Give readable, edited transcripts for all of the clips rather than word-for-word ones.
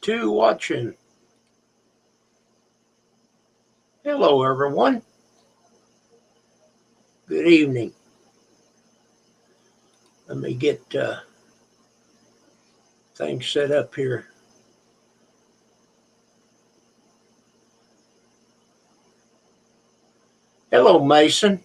2 watching. Hello, everyone. Good evening. Let me get things set up here. Hello, Mason.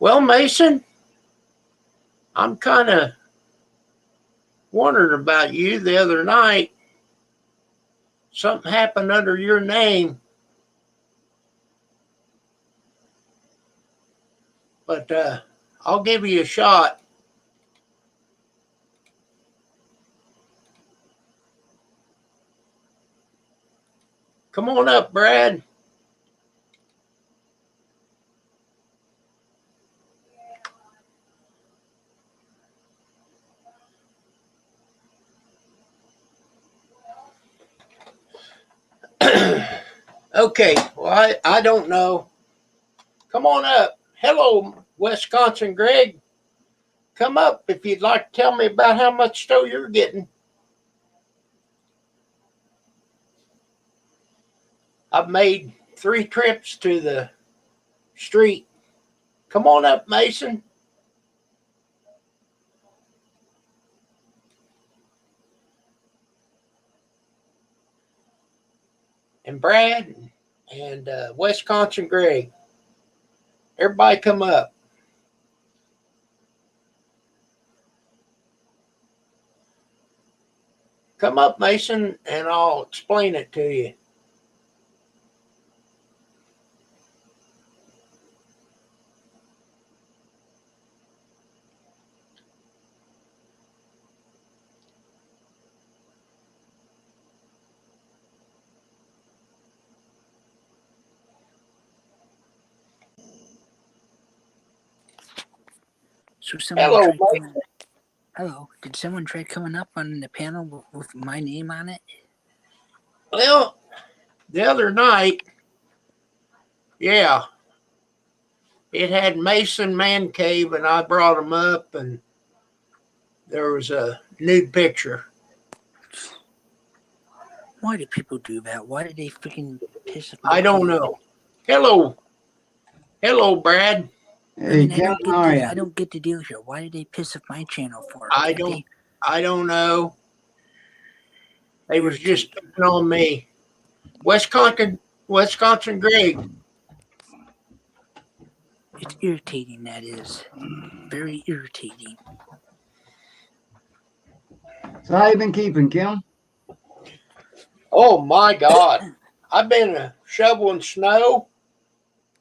Well, Mason, I'm kind of wondering about you the other night. Something happened under your name, but I'll give you a shot. Come on up, Brad. Okay, well, I don't know. Come on up. Hello, Wisconsin Greg. Come up if you'd like to tell me about how much snow you're getting. I've made 3 trips to the street. Come on up, Mason. And Brad and Wisconsin Greg. Everybody come up. Come up, Mason, and I'll explain it to you. So hello. Did someone try coming up on the panel with my name on it? Well, the other night, yeah, it had Mason Man Cave, and I brought him up, and there was a nude picture. Why do people do that? Why do they freaking piss me? I don't know. Hello, Brad. Hey, Kim, how are you? I don't get the deal here. Why did they piss off my channel for? I don't know. They was just picking on me. Wisconsin Greg. It's irritating, that is. Very irritating. So how you been keeping, Kim? Oh my God. I've been shoveling snow.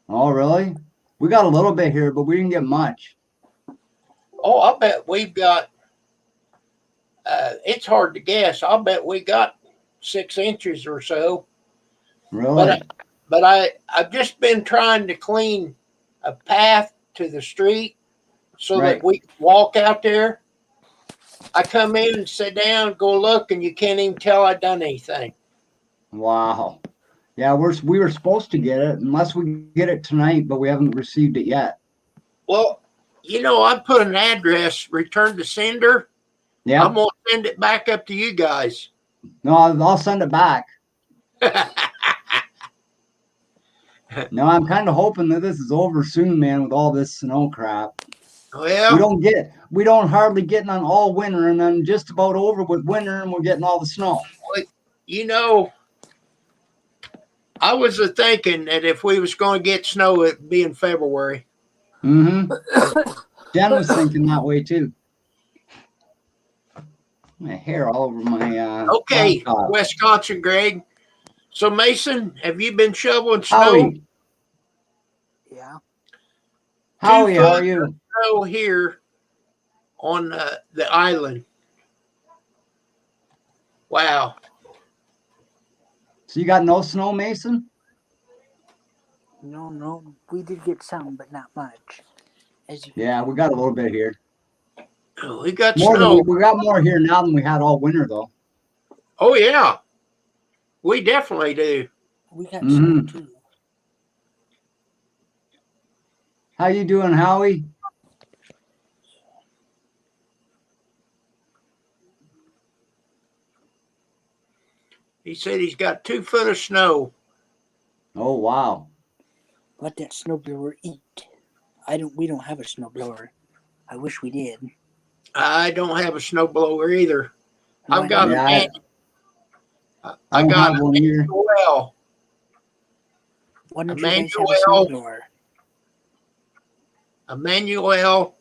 Oh, really? We got a little bit here, but we didn't get much. Oh, I bet we've got, it's hard to guess. I'll bet we got 6 inches or so. Really? But I've just been trying to clean a path to the street so that we can walk out there. I come in and sit down, go look, and you can't even tell I done anything. Wow. Yeah, we were supposed to get it, unless we get it tonight, but we haven't received it yet. Well, I put an address, return to sender. Yeah. I'm going to send it back up to you guys. No, I'll send it back. No, I'm kind of hoping that this is over soon, man, with all this snow crap. Well, we don't hardly get none all winter, and then just about over with winter, and we're getting all the snow. I was thinking that if we was going to get snow, it'd be in February. Mm-hmm. Jen was thinking that way too. My hair all over my Okay, Wisconsin Greg. So Mason, have you been shoveling snow? Howie. Yeah. Howie, how are you? Snow here on the island. Wow. So you got no snow, Mason? No. We did get some, but not much. As you Yeah, we got a little bit here. We got More than snow. we got more here now than we had all winter though. Oh yeah, we definitely do. we got Mhm. snow too. How you doing, Howie? He said he's got 2 foot of snow. Oh wow. Let that snowblower eat. We don't have a snowblower. I wish we did. I don't have a snowblower either. I've Why got not? Yeah, I don't got have one either. Manuel, Why don't you guys have a Emmanuel, snowblower? a Manuel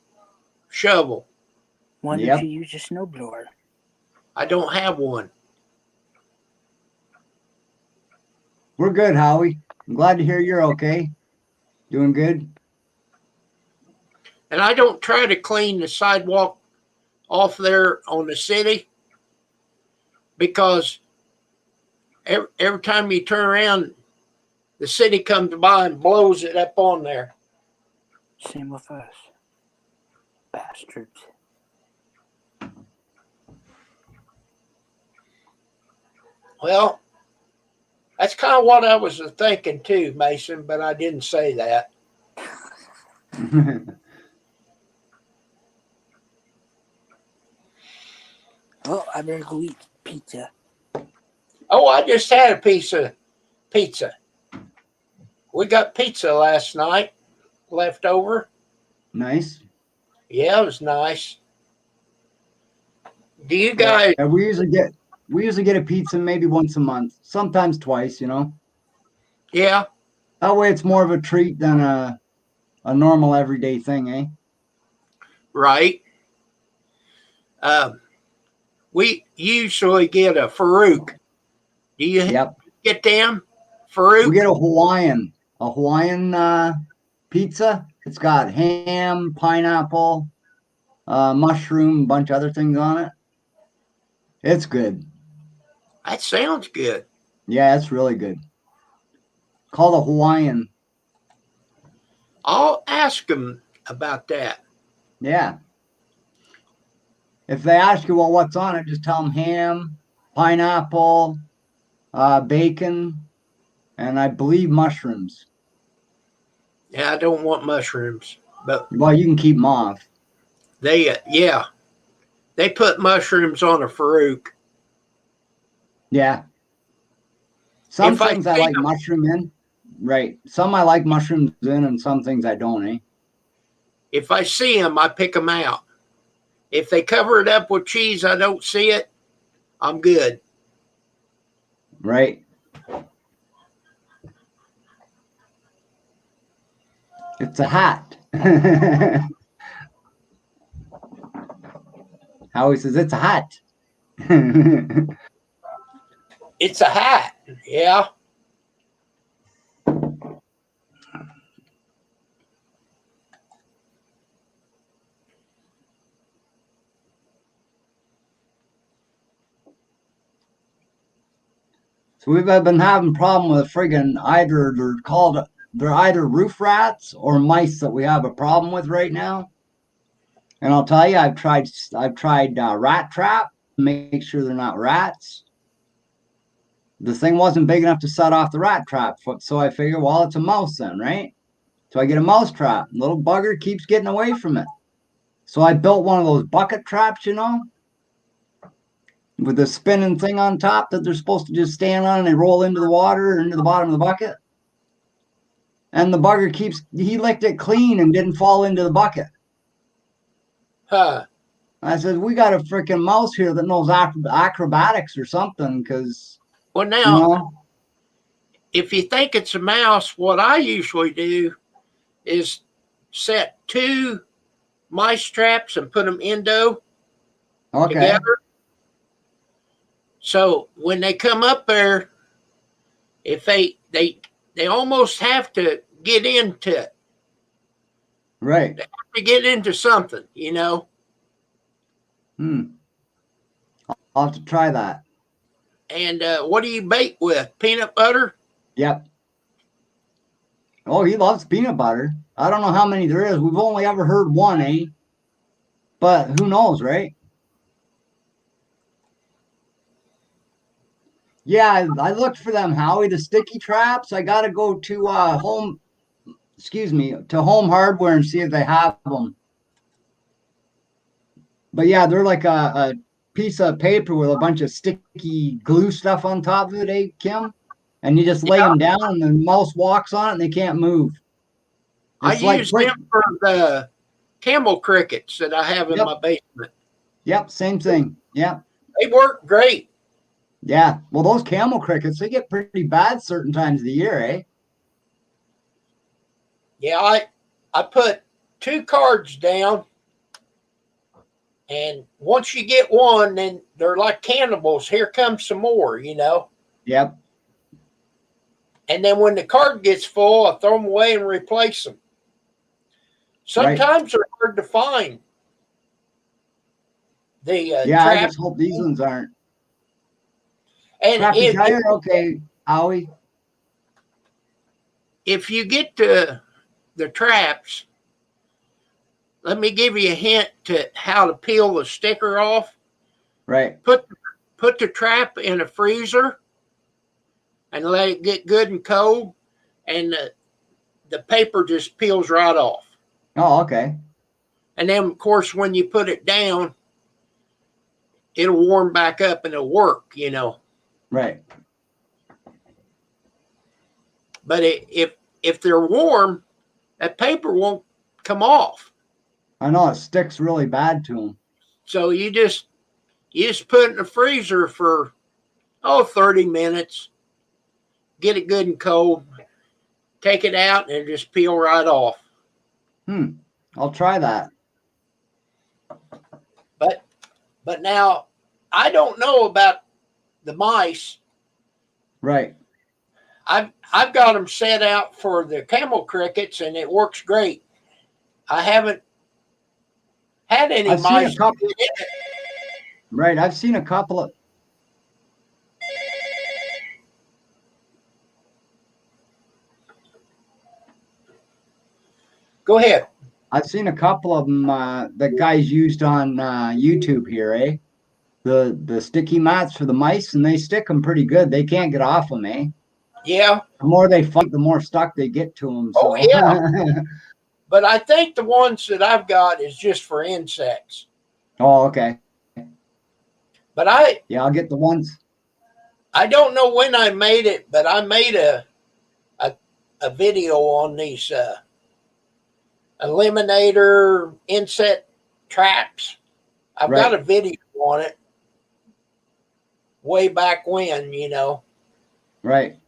shovel. Why don't Yep. you use a snowblower? I don't have one. We're good, Howie. I'm glad to hear you're okay. Doing good. And I don't try to clean the sidewalk off there on the city because every time you turn around, the city comes by and blows it up on there. Same with us. Bastards. Well, that's kind of what I was thinking too, Mason, but I didn't say that. Oh, I better go eat pizza. Oh, I just had a piece of pizza. We got pizza last night, left over. Nice. Yeah, it was nice. Do you guys? Yeah, we usually get a pizza maybe once a month, sometimes twice, you know. Yeah, That way it's more of a treat than a normal everyday thing, eh? right. We usually get a Farouk. Do you Yep. get them? Farouk? We get a Hawaiian pizza. It's got ham, pineapple, mushroom, a bunch of other things on it. It's good. That sounds good. Yeah, it's really good. Called a Hawaiian. I'll ask them about that. Yeah. If they ask you, well, what's on it, just tell them ham, pineapple, bacon, and I believe mushrooms. Yeah, I don't want mushrooms, but Well, you can keep them off. they put mushrooms on a Farouk. Yeah. Some If I things I see like them. mushroom in. Right. Some I like mushrooms in, and some things I don't, eh? If I see them, I pick them out. If they cover it up with cheese, I don't see it. I'm good. Right. It's a hat. Howie says it's a hat. It's a hat. Yeah. So we've been having problem with friggin' they're either roof rats or mice that we have a problem with right now. And I'll tell you, I've tried rat trap to make sure they're not rats. The thing wasn't big enough to set off the rat trap, so I figured, well, it's a mouse then, right? So I get a mouse trap. Little bugger keeps getting away from it. So I built one of those bucket traps, you know, with the spinning thing on top that they're supposed to just stand on and they roll into the water or into the bottom of the bucket. And the bugger he licked it clean and didn't fall into the bucket. Huh. I said, we got a freaking mouse here that knows acrobatics or something, because, Well, now, you know, if you think it's a mouse, what I usually do is set 2 mice traps and put them endo okay, together. So when they come up there, if they almost have to get into it, right. to get into something, you know. I'll have to try that. And what do you bake with? Peanut butter? Yep. Oh, he loves peanut butter. I don't know how many there is. We've only ever heard one, eh? But who knows, right? Yeah, I looked for them, Howie. The sticky traps. I gotta go to to Home Hardware and see if they have them. But yeah, they're like a piece of paper with a bunch of sticky glue stuff on top of it, eh, Kim? And you just lay Yeah, them down, and the mouse walks on it, and they can't move. I It's like use quick. them for the camel crickets that I have in Yep, my basement. yep, same thing. Yep, They work great. yeah. Well, those camel crickets, they get pretty bad certain times of the year, eh? Yeah, I put 2 cards down, and once you get one, then they're like cannibals. Here comes some more, you know. Yep, And then when the card gets full, I throw them away and replace them. right. Sometimes they're hard to find. The Yeah, I trap, just hope these ones aren't. and Crappy tire, okay, Howie. if you get to the traps, let me give you a hint to how to peel the sticker off. Right. Put the trap in a freezer and let it get good and cold, and the paper just peels right off. Oh, okay. And then, of course, when you put it down, it'll warm back up and it'll work, you know. Right. But if they're warm, that paper won't come off. I know it sticks really bad to them. So you just put it in the freezer for 30 minutes, get it good and cold, take it out, and just peel right off. I'll try that. But now I don't know about the mice. Right. I've got them set out for the camel crickets, and it works great. I haven't had any I've seen mice. a couple. Right. I've seen a couple of. Go ahead. I've seen a couple of them that guys used on YouTube here, eh? The sticky mats for the mice, and they stick them pretty good. They can't get off them, eh? Yeah. The more they fight, the more stuck they get to them. So. Oh, yeah. But I think the ones that I've got is just for insects. Oh, okay. But I'll get the ones. I don't know when I made it, but I made a video on these eliminator insect traps. I've got a video on it way back when, you know. Right.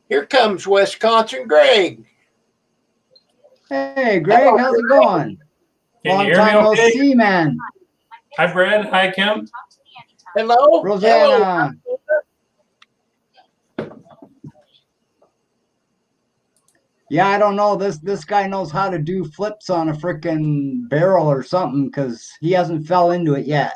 Here comes Wisconsin Greg. Hey, Greg, how's it going? Can Long you hear me time no okay? see, man. Hi, Brad. Hi, Kim. Hello, Rosanna. Hello. Yeah, I don't know. This guy knows how to do flips on a freaking barrel or something because he hasn't fell into it yet.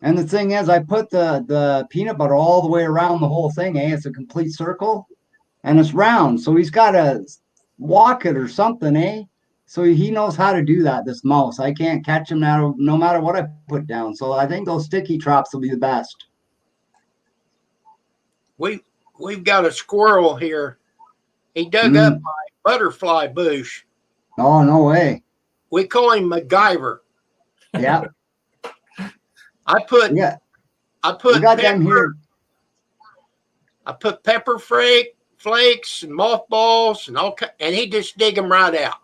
And the thing is, I put the peanut butter all the way around the whole thing, eh? It's a complete circle, and it's round. So he's got to walk it or something, eh? So he knows how to do that, this mouse. I can't catch him now, no matter what I put down. So I think those sticky traps will be the best. We've got a squirrel here. He dug up my butterfly bush. Oh, no way. We call him MacGyver. Yeah. I put we got them here. I put pepper flakes and mothballs and and he just dig them right out.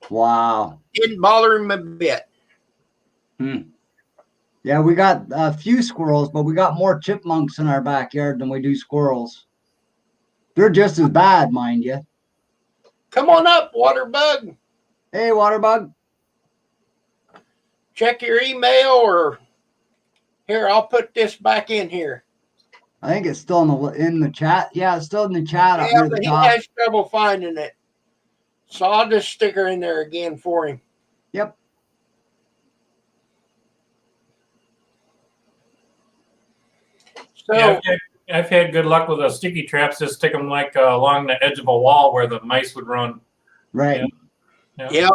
Wow. Didn't bother him a bit. Yeah, we got a few squirrels, but we got more chipmunks in our backyard than we do squirrels. They're just as bad, mind you. Come on up, Waterbug. Hey, Waterbug. Check your email, or here, I'll put this back in here. I think it's still in the chat. Yeah, it's still in the chat up Yeah, near the but he top. has trouble finding it. So I'll just stick her in there again for him. Yep. So Yeah, I've had good luck with the sticky traps. Just stick them like along the edge of a wall where the mice would run. Right. Yeah.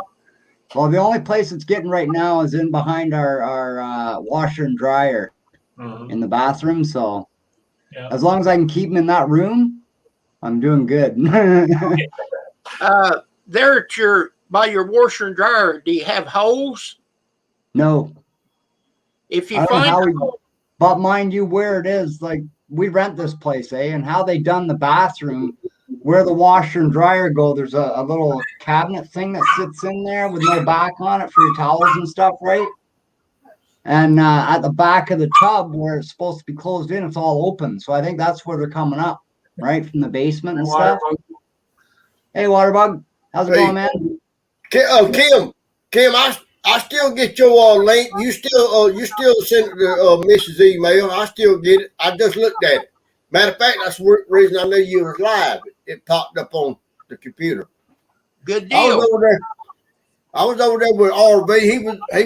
Well, the only place it's getting right now is in behind our washer and dryer Mhm. in the bathroom. So Yeah. as long as I can keep them in that room, I'm doing good. There at by your washer and dryer, do you have holes? No, If you I don't know find how a we, hole, but mind you, where it is, like we rent this place, and how they done the bathroom, where the washer and dryer go, there's a little cabinet thing that sits in there with no back on it for your towels and stuff, right? And at the back of the tub where it's supposed to be closed in, it's all open. So I think that's where they're coming up, right, from the basement and stuff. Hey, Waterbug, how's it Hey. going, man? Kim, I still get your link. You still send it to Mrs. Email. I still get it. I just looked at it. Matter of fact, that's the reason I knew you was live. It popped up on the computer. good I deal. was over there with RV. He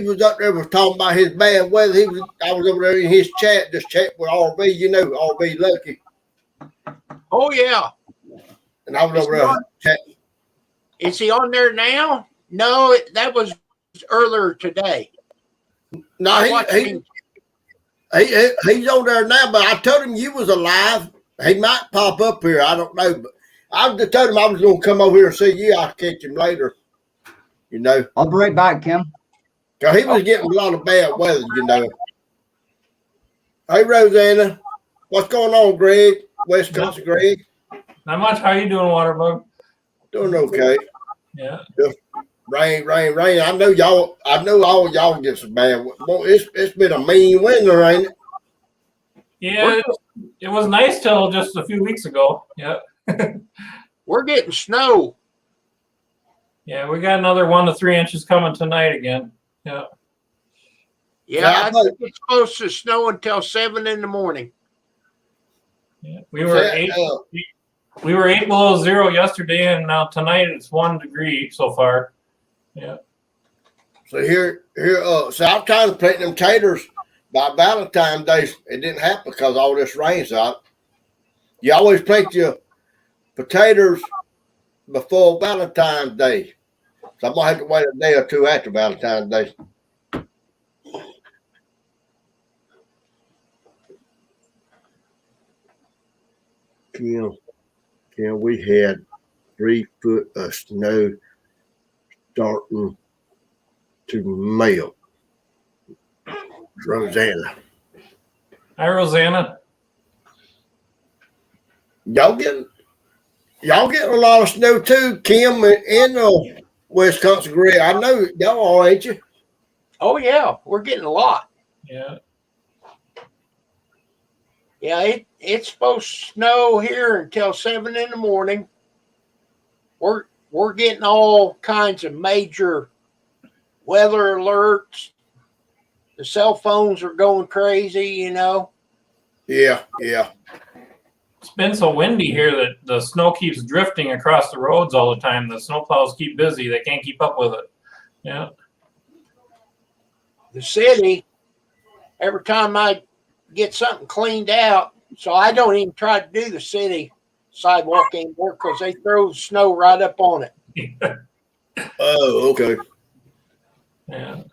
was up there was talking about his bad weather. I was over there in his chat, just chat with RV. You know, RV Lucky, Oh yeah. and I was over there chatting. Is he on there now? No, that was earlier today. No, I watched he him. he's on there now, but I told him you was alive. He might pop up here. I don't know, but I just told him I was going to come over here and see you. I'll catch him later. You know, I'll be right back, Kim. because he was getting a lot of bad weather. You know. Hey, Rosanna, what's going on, Greg? West Coast, Greg, Not much. How you doing, Waterbug? doing okay. Yeah. Rain. I know all y'all get some bad. Well, it's been a mean winter, ain't it? Yeah. It was nice till just a few weeks ago. Yeah. We're getting snow. Yeah. We got another 1 to 3 inches coming tonight again. Yeah. Yeah, Yeah, I think it's supposed to snow until 7 in the morning. Yeah. We were eight below zero yesterday, and now tonight it's 1 degree so far. Yeah. So so I'm trying to plant them taters by Valentine's Day. It didn't happen because all this rain's out. You always plant your potatoes before Valentine's Day. So I'm gonna have to wait a day or two after Valentine's Day. Kim, we had 3 foot of snow starting to melt. Rosanna, Hi, Rosanna. y'all getting a lot of snow too, Kim, in Wisconsin, Greg. I know y'all are, ain't you? Oh yeah, we're getting a lot. Yeah. Yeah, it's supposed to snow here until 7 in the morning. We're getting all kinds of major weather alerts. The cell phones are going crazy, you know. Yeah. It's been so windy here that the snow keeps drifting across the roads all the time. The snowplows keep busy. They can't keep up with it. Yeah. The city, every time I get something cleaned out, so I don't even try to do the city sidewalk anymore because they throw snow right up on it. Oh, okay. Yeah.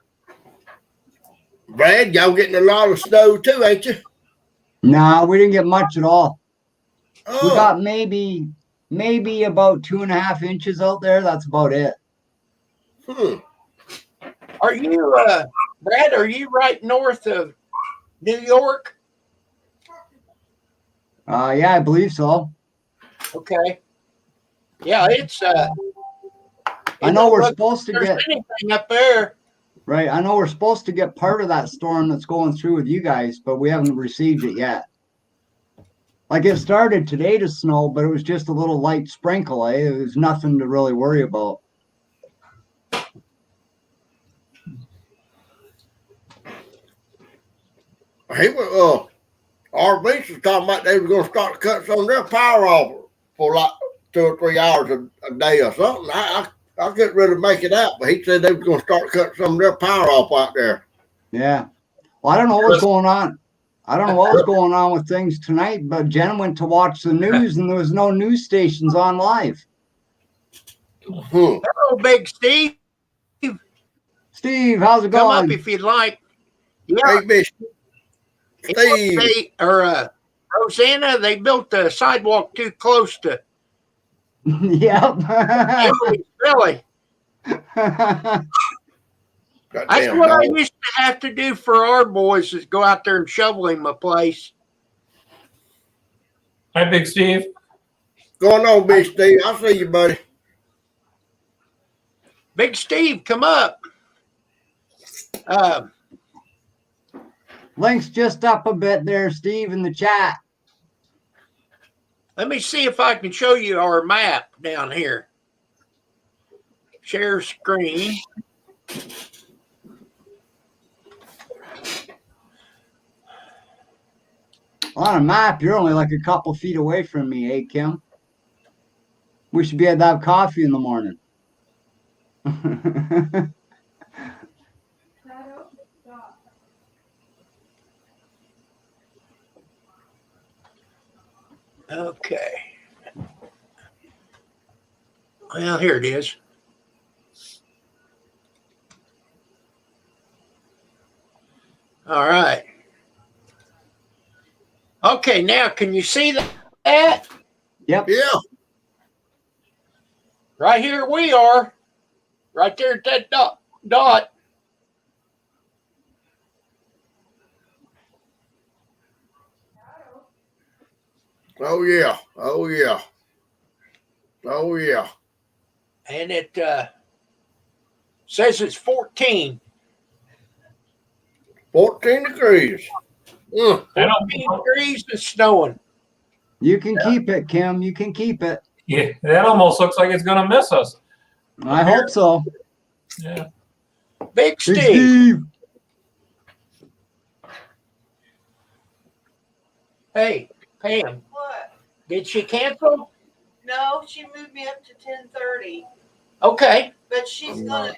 Brad, y'all getting a lot of snow too, ain't you? Nah, we didn't get much at all. We Oh, got maybe about 2.5 inches out there. That's about it. Are you, Brad, are you right north of New York? Yeah, I believe so. Okay. Yeah, it's I know we're supposed to there's get anything up there. right. I know we're supposed to get part of that storm that's going through with you guys, but we haven't received it yet. Like it started today to snow, but it was just a little light sprinkle. It was nothing to really worry about. he was our beach was talking about they were going to start to cut some of their power off for like 2 or 3 hours a day or something. I couldn't really make it out, but he said they were going to start cutting some of their power off out there. Yeah. Well, I don't know what's going on. I don't know what was going on with things tonight, but Jen went to watch the news and there was no news stations on live. Hello, Big Steve. Steve, how's it Come up going? if you'd like. Yeah, Hey, Miss Steve. Rosanna, they built the sidewalk too close to Yep. Billy. That's Goddamn what I dog. used to have to do for our boys is go out there and shovel him a place. Hi, Big Steve. Going on, Big Steve? I see you, buddy. Big Steve, come up. Link's just up a bit there, Steve, in the chat. Let me see if I can show you our map down here. Share screen. On a map, you're only like a couple feet away from me, eh, Kim? We should be able to have coffee in the morning. Okay. Well, here it is. All right. Okay, now can you see that? Yep. Yeah. Right here we are. Right there at that dot. Oh yeah. Oh yeah. Oh yeah. And it says it's 14. 14 degrees. 14 degrees and snowing. You can keep it, Kim. You can keep it. Yeah, that almost looks like it's gonna miss us. I hope so. Yeah. Big Big Steve. Steve. Hey, Pam, What? did she cancel? No, she moved me up to 10:30, Okay. but she's I'm gonna,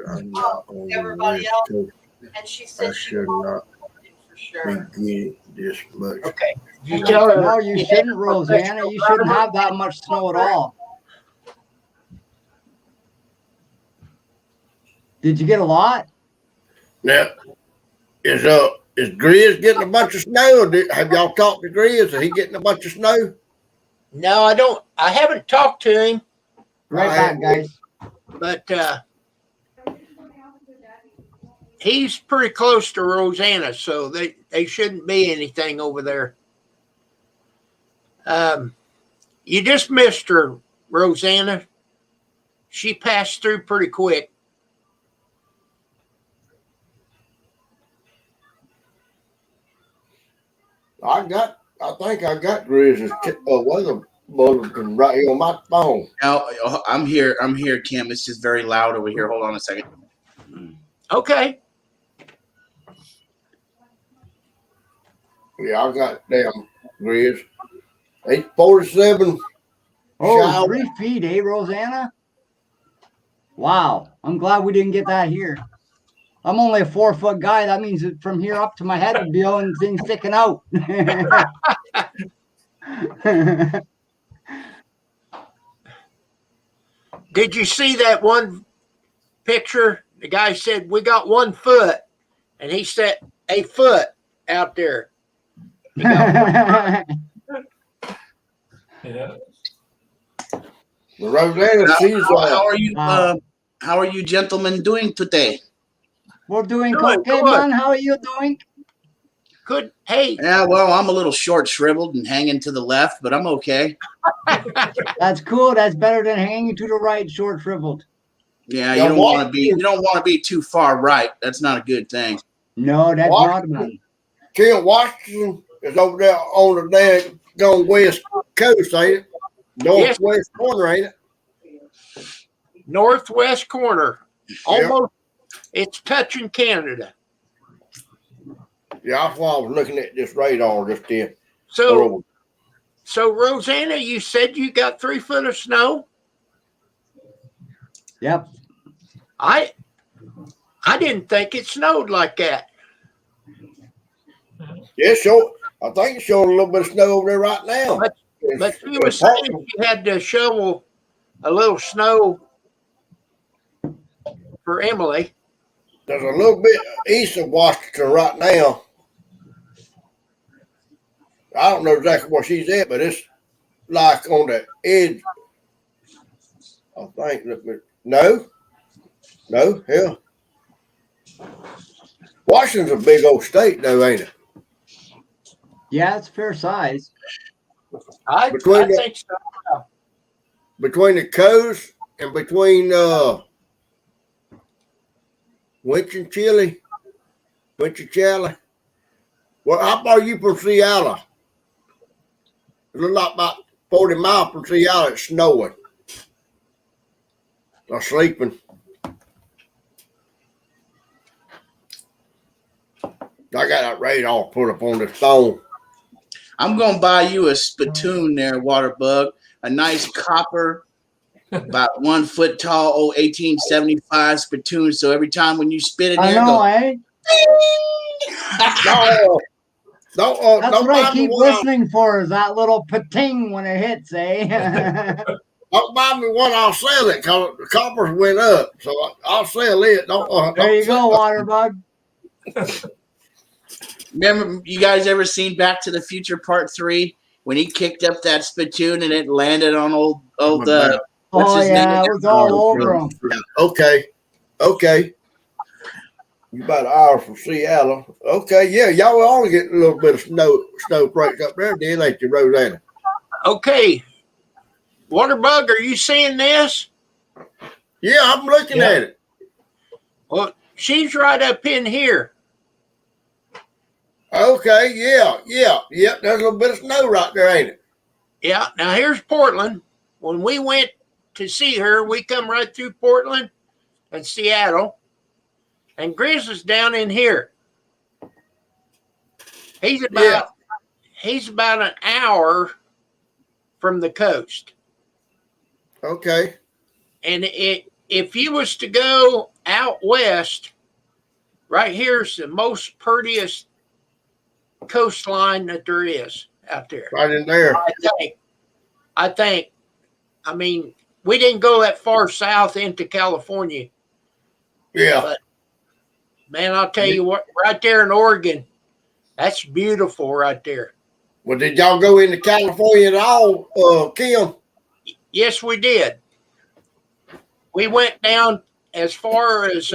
I'm not on Everybody the else. list and she I said she should called not for be sure. getting this much. Okay. You tell her. No, you shouldn't, Rosanna. You shouldn't have that much snow at all. Did you get a lot? Now, is Grizz getting a bunch of snow? Or have y'all talked to Grizz? Is he getting a bunch of snow? No, I don't. I haven't talked to him, Right I back, guys. but he's pretty close to Rosanna, so they shouldn't be anything over there. You just missed her, Rosanna. She passed through pretty quick. I think I got Grizz's weather bulletin right here on my phone. Now, I'm here, Kim. It's just very loud over here. Hold on a second. Okay. Yeah, I got damn Grizz. 847. Oh, Shower. 3 feet, eh, Rosanna? Wow. I'm glad we didn't get that here. I'm only a 4-foot guy. That means that from here up to my head would be the only thing sticking out. Did you see that one picture? The guy said, "We got 1 foot," and he set a foot out there. Yeah. The Rosanna, she's How are you gentlemen doing today? We're doing Good, okay, good. man. How are you doing? Good. Hey, Yeah, well, I'm a little short shriveled and hanging to the left, but I'm okay. That's cool. That's better than hanging to the right, short shriveled. Yeah, Yeah, you don't what? want to be too far right. That's not a good thing. No, that's What? not, man. Kim Washington is over there on the damn going west coast, ain't it? Northwest corner, ain't it? northwest corner. Almost. It's touching Canada. Yeah, that's why I was looking at this radar just then. So Rosanna, you said you got 3 foot of snow. Yep. I didn't think it snowed like that. Yeah, sure. I think it's showing a little bit of snow over there right now. But she was saying she had to shovel a little snow for Emily. There's a little bit east of Washington right now. I don't know exactly where she's at, but it's like on the edge. I think. No, hell. Washington's a big old state, though, ain't it? Yeah, it's fair size. I Between the- think so. Between the coast and between Winchinchilli. Well, how far are you from Seattle? It looks like about 40 miles from Seattle. It's snowing. Or sleeping. I got that radar put up on this phone. I'm gonna buy you a spittoon there, Waterbug. A nice copper, about 1 foot tall, old 1875 spittoon. So every time when you spit in I there, know, go. eh? Don't That's don't what I mind me keep when listening for is that little pating when it hits, eh? don't buy me one. I'll sell it because the coppers went up. So I'll sell it. There you go, Waterbug. Remember, you guys ever seen Back to the Future Part 3 when he kicked up that spittoon and it landed on old what's Oh, his yeah, name? it was all over him. Okay. You about an hour from Seattle. Okay, yeah, y'all will only get a little bit of snow break up there, then ain't you, Rosanna? Okay. Waterbug, are you seeing this? Yeah, I'm looking Yeah. at it. Well, she's right up in here. Okay, yeah. There's a little bit of snow right there, ain't it? Yeah. Now here's Portland. When we went to see her, we come right through Portland and Seattle. And Grizz is down in here. He's about an hour from the coast. Okay. And if you was to go out west, right here's the most prettiest coastline that there is out there. Right in there. I think. I mean, we didn't go that far south into California. Yeah. But man, I'll tell you what, right there in Oregon, that's beautiful right there. Well, did y'all go into California at all, Kim? Yes, we did. We went down as far as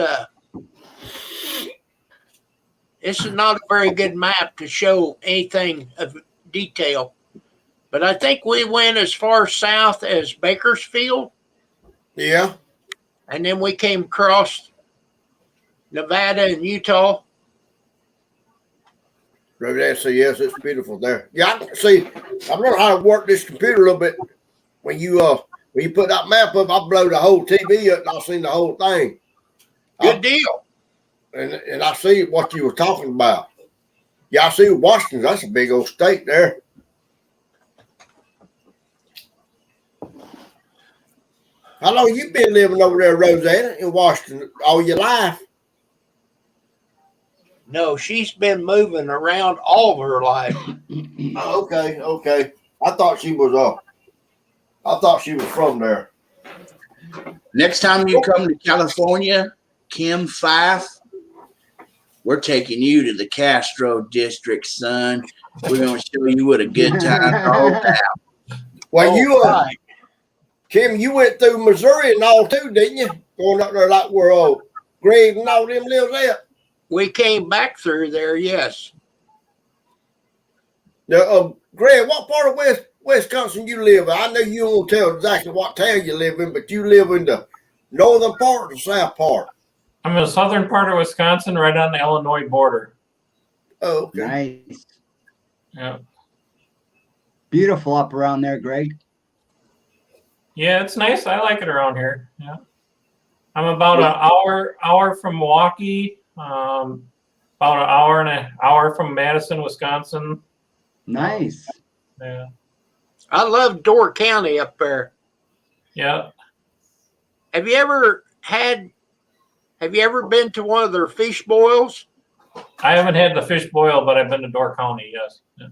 this is not a very good map to show anything of detail, but I think we went as far south as Bakersfield, Yeah. and then we came across Nevada and Utah. Rosanna said, yes, it's beautiful there. Yeah, I can see. I've learned how to work this computer a little bit. When you put that map up, I blow the whole TV up and I'll see the whole thing. Good deal. And I see what you were talking about. Yeah, I see Washington. That's a big old state there. How long you been living over there, Rosanna, in Washington, all your life? No, she's been moving around all of her life. Oh, okay. I thought she was from there. Next time you come to California, Kim Fife, we're taking you to the Castro district, son. We're gonna show you what a good time's all about. Well, Kim, you went through Missouri and all too, didn't you? Going up there like where Greg and all them lives at. We came back through there, yes. Now, Greg, what part of Wisconsin you live in? I know you won't tell exactly what town you live in, but you live in the northern part or the south part? I'm in the southern part of Wisconsin, right on the Illinois border. Oh, okay. Nice. Yeah. Beautiful up around there, Greg. Yeah, it's nice. I like it around here. Yeah. I'm about an hour from Milwaukee, about an hour from Madison, Wisconsin. Nice. Yeah. I love Door County up there. Yeah. Have you ever been to one of their fish boils? I haven't had the fish boil, but I've been to Door County. Yes. Yeah.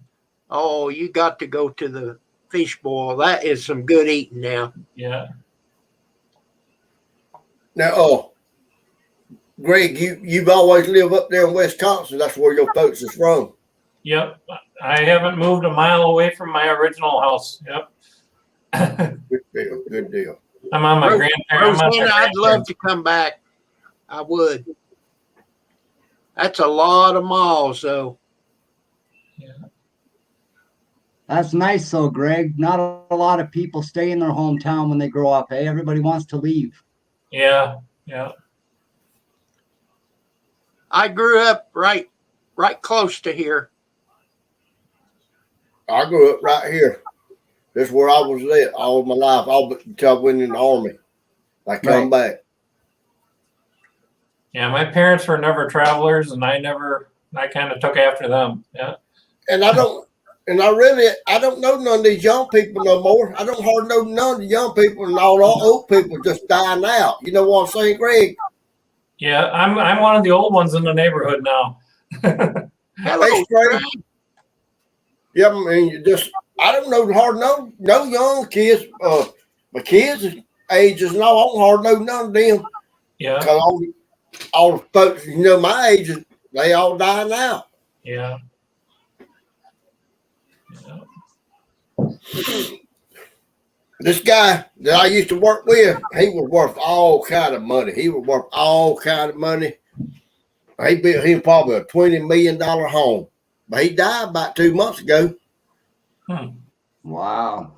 Oh, you got to go to the fish boil. That is some good eating now. Yeah. Now, Greg, you've always lived up there in Wisconsin. That's where your folks is from. Yep. I haven't moved a mile away from my original house. Yep. Good deal. Good deal. I'm on my grandparents. Rosanna, I'd love to come back. I would. That's a lot of miles, though. That's nice, though, Greg. Not a lot of people stay in their hometown when they grow up. Hey, everybody wants to leave. Yeah. Yeah. I grew up right close to here. I grew up right here. This is where I was at all my life, all but until I went in the Army. I come back. Yeah. My parents were never travelers, and I kind of took after them. Yeah. And I don't know none of these young people no more. I don't hardly know none of the young people, and all the old people just dying out. You know what I'm saying, Greg? Yeah. I'm one of the old ones in the neighborhood now. Hello, Hey, Greg. Greg. Yeah, I mean, I don't know no young kids. My kids' ages and all, I don't hardly know none of them. Yeah. Because all the folks, my age, they all dying out. Yeah. This guy that I used to work with, he was worth all kind of money. He was worth all kind of money. He built him probably a $20 million home. But he died about 2 months ago. Wow.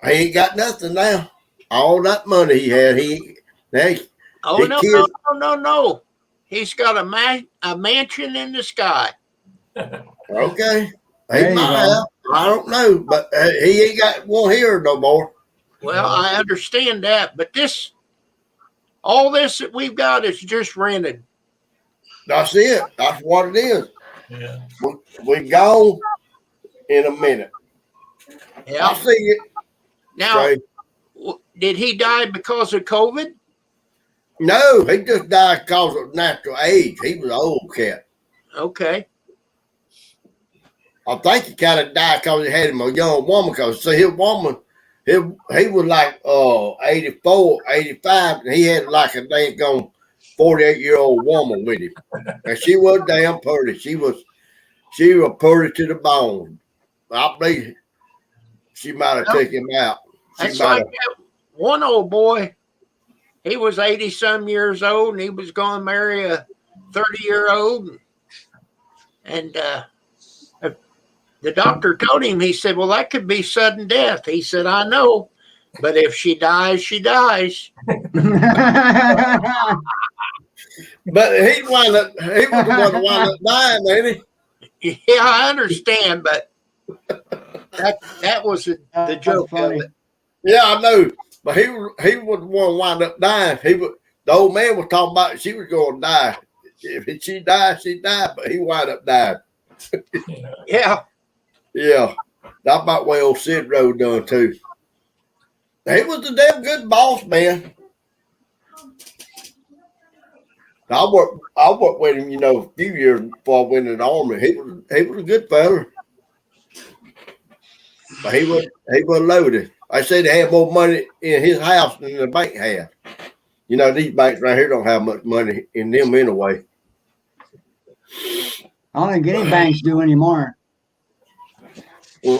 He ain't got nothing now. All that money he had, Oh, Hey, kids. no. He's got a mansion in the sky. okay. There He you might go. have. I don't know, but he ain't got one here no more. Well, I understand that, but all this that we've got is just rented. That's it. That's what it is. Yeah. We gone in a minute. I Yeah. see it. Now, Trey. did he die because of COVID? No, he just died because of natural age. He was an old cat. Okay. I think he kind of died because he had him a young woman. Because see, his woman, he was like 84, 85, and he had like a dang gone 48-year-old woman with him, and she was damn pretty. She was pretty to the bone. I believe she might have taken him out. That's like that one old boy. He was 80-some years old, and he was going to marry a 30-year-old. And the doctor told him, he said, well, that could be sudden death. He said, I know, but if she dies, she dies. But he was the one that wound up dying, ain't he? Yeah, I understand, but that was the joke of it. Yeah, I know. But he was the one that wound up dying. The old man was talking about she was going to die. If she died, she died. But he wound up dying. Yeah. Yeah, that's about the way old Sid Road done too. He was a damn good boss, man. I worked with him, a few years before I went in the Army. He was a good fella. But he was loaded. I said he had more money in his house than the bank had. These banks right here don't have much money in them anyway. I don't think any banks do anymore. He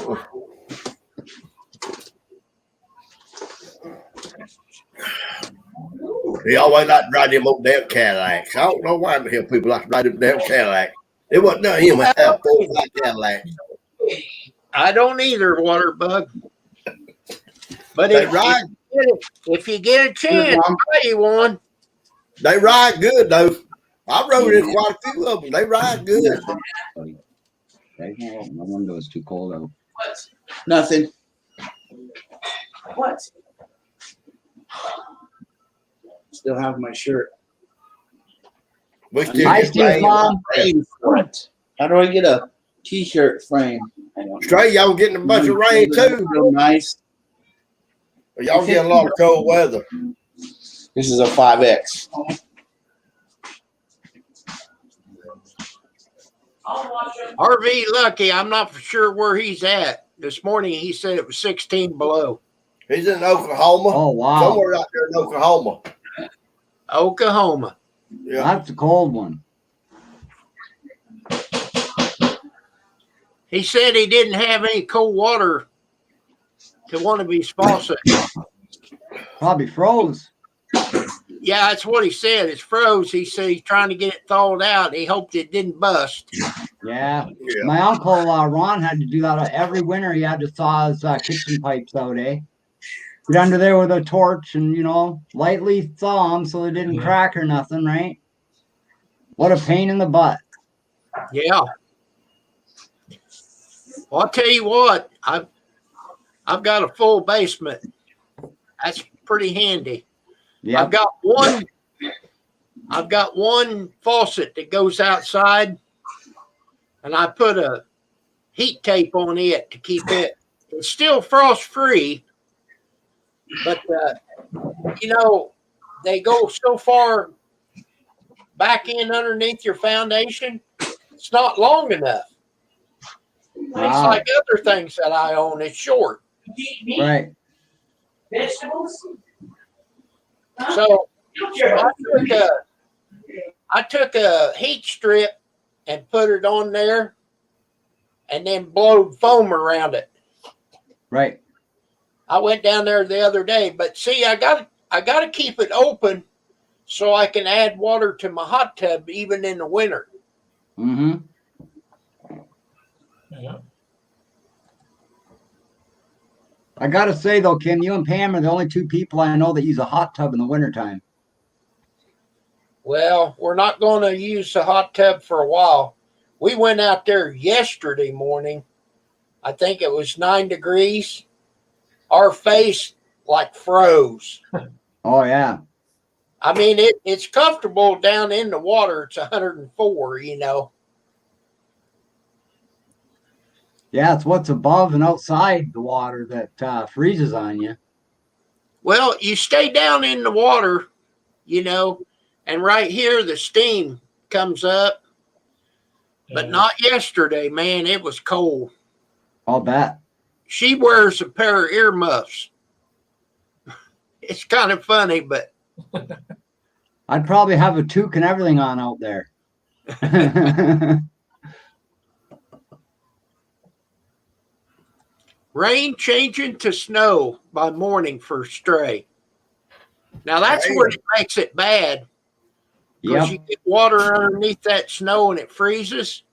always like to ride them old damn Cadillacs. I don't know why the hell people like to ride them damn Cadillacs. It wasn't none of him that have 4 or 5 Cadillacs. I don't either, Waterbug. But They ride. if you get a chance, buy you one. They ride good though. I rode in quite a few of them. They ride good. My window is too cold out. Nothing. What? Still have my shirt. We still Hi, get Steve, rain. Mom. Frame for it. How do I get a t-shirt frame? I don't know. Straight, y'all getting a bunch of rain too. Real nice. Y'all getting a lot of cold weather. This is a 5X. RV Lucky, I'm not for sure where he's at. This morning he said it was 16 below. He's in Oklahoma. Oh wow, Somewhere out there in Oklahoma. Oklahoma. Yeah. that's a cold one. He said he didn't have any cold water to one of his faucets. Probably froze. Yeah, that's what he said. It's froze. He said he's trying to get it thawed out. He hoped it didn't bust. Yeah. Yeah. My uncle Ron had to do that every winter. He had to thaw his kitchen pipes out, eh? Get under there with a torch and, lightly thaw them so they didn't Yeah. crack or nothing, right? What a pain in the butt. Yeah. Well, I'll tell you what, I've got a full basement. That's pretty handy. Yeah. I've got one faucet that goes outside, and I put a heat tape on it to keep it. It's still frost free, but they go so far back in underneath your foundation, it's not long enough. It's Wow. like other things that I own. It's short. Right. So I took a heat strip and put it on there and then blowed foam around it. Right. I went down there the other day, but see, I got to keep it open so I can add water to my hot tub even in the winter. Mm-hmm. Yeah. I gotta say though, Kim, you and Pam are the only two people I know that use a hot tub in the wintertime. Well, we're not going to use the hot tub for a while. We went out there yesterday morning. I think it was 9 degrees. Our face like froze. Oh yeah. I mean, it's comfortable down in the water. It's 104, Yeah, it's what's above and outside the water that freezes on you. Well, you stay down in the water, and right here the steam comes up. But Yeah. not yesterday, man. It was cold. I'll bet. She wears a pair of earmuffs. It's kind of funny, but I'd probably have a toque and everything on out there. rain changing to snow by morning for Stray. Now that's where it makes it bad. Because Yep. you get water underneath that snow and it freezes.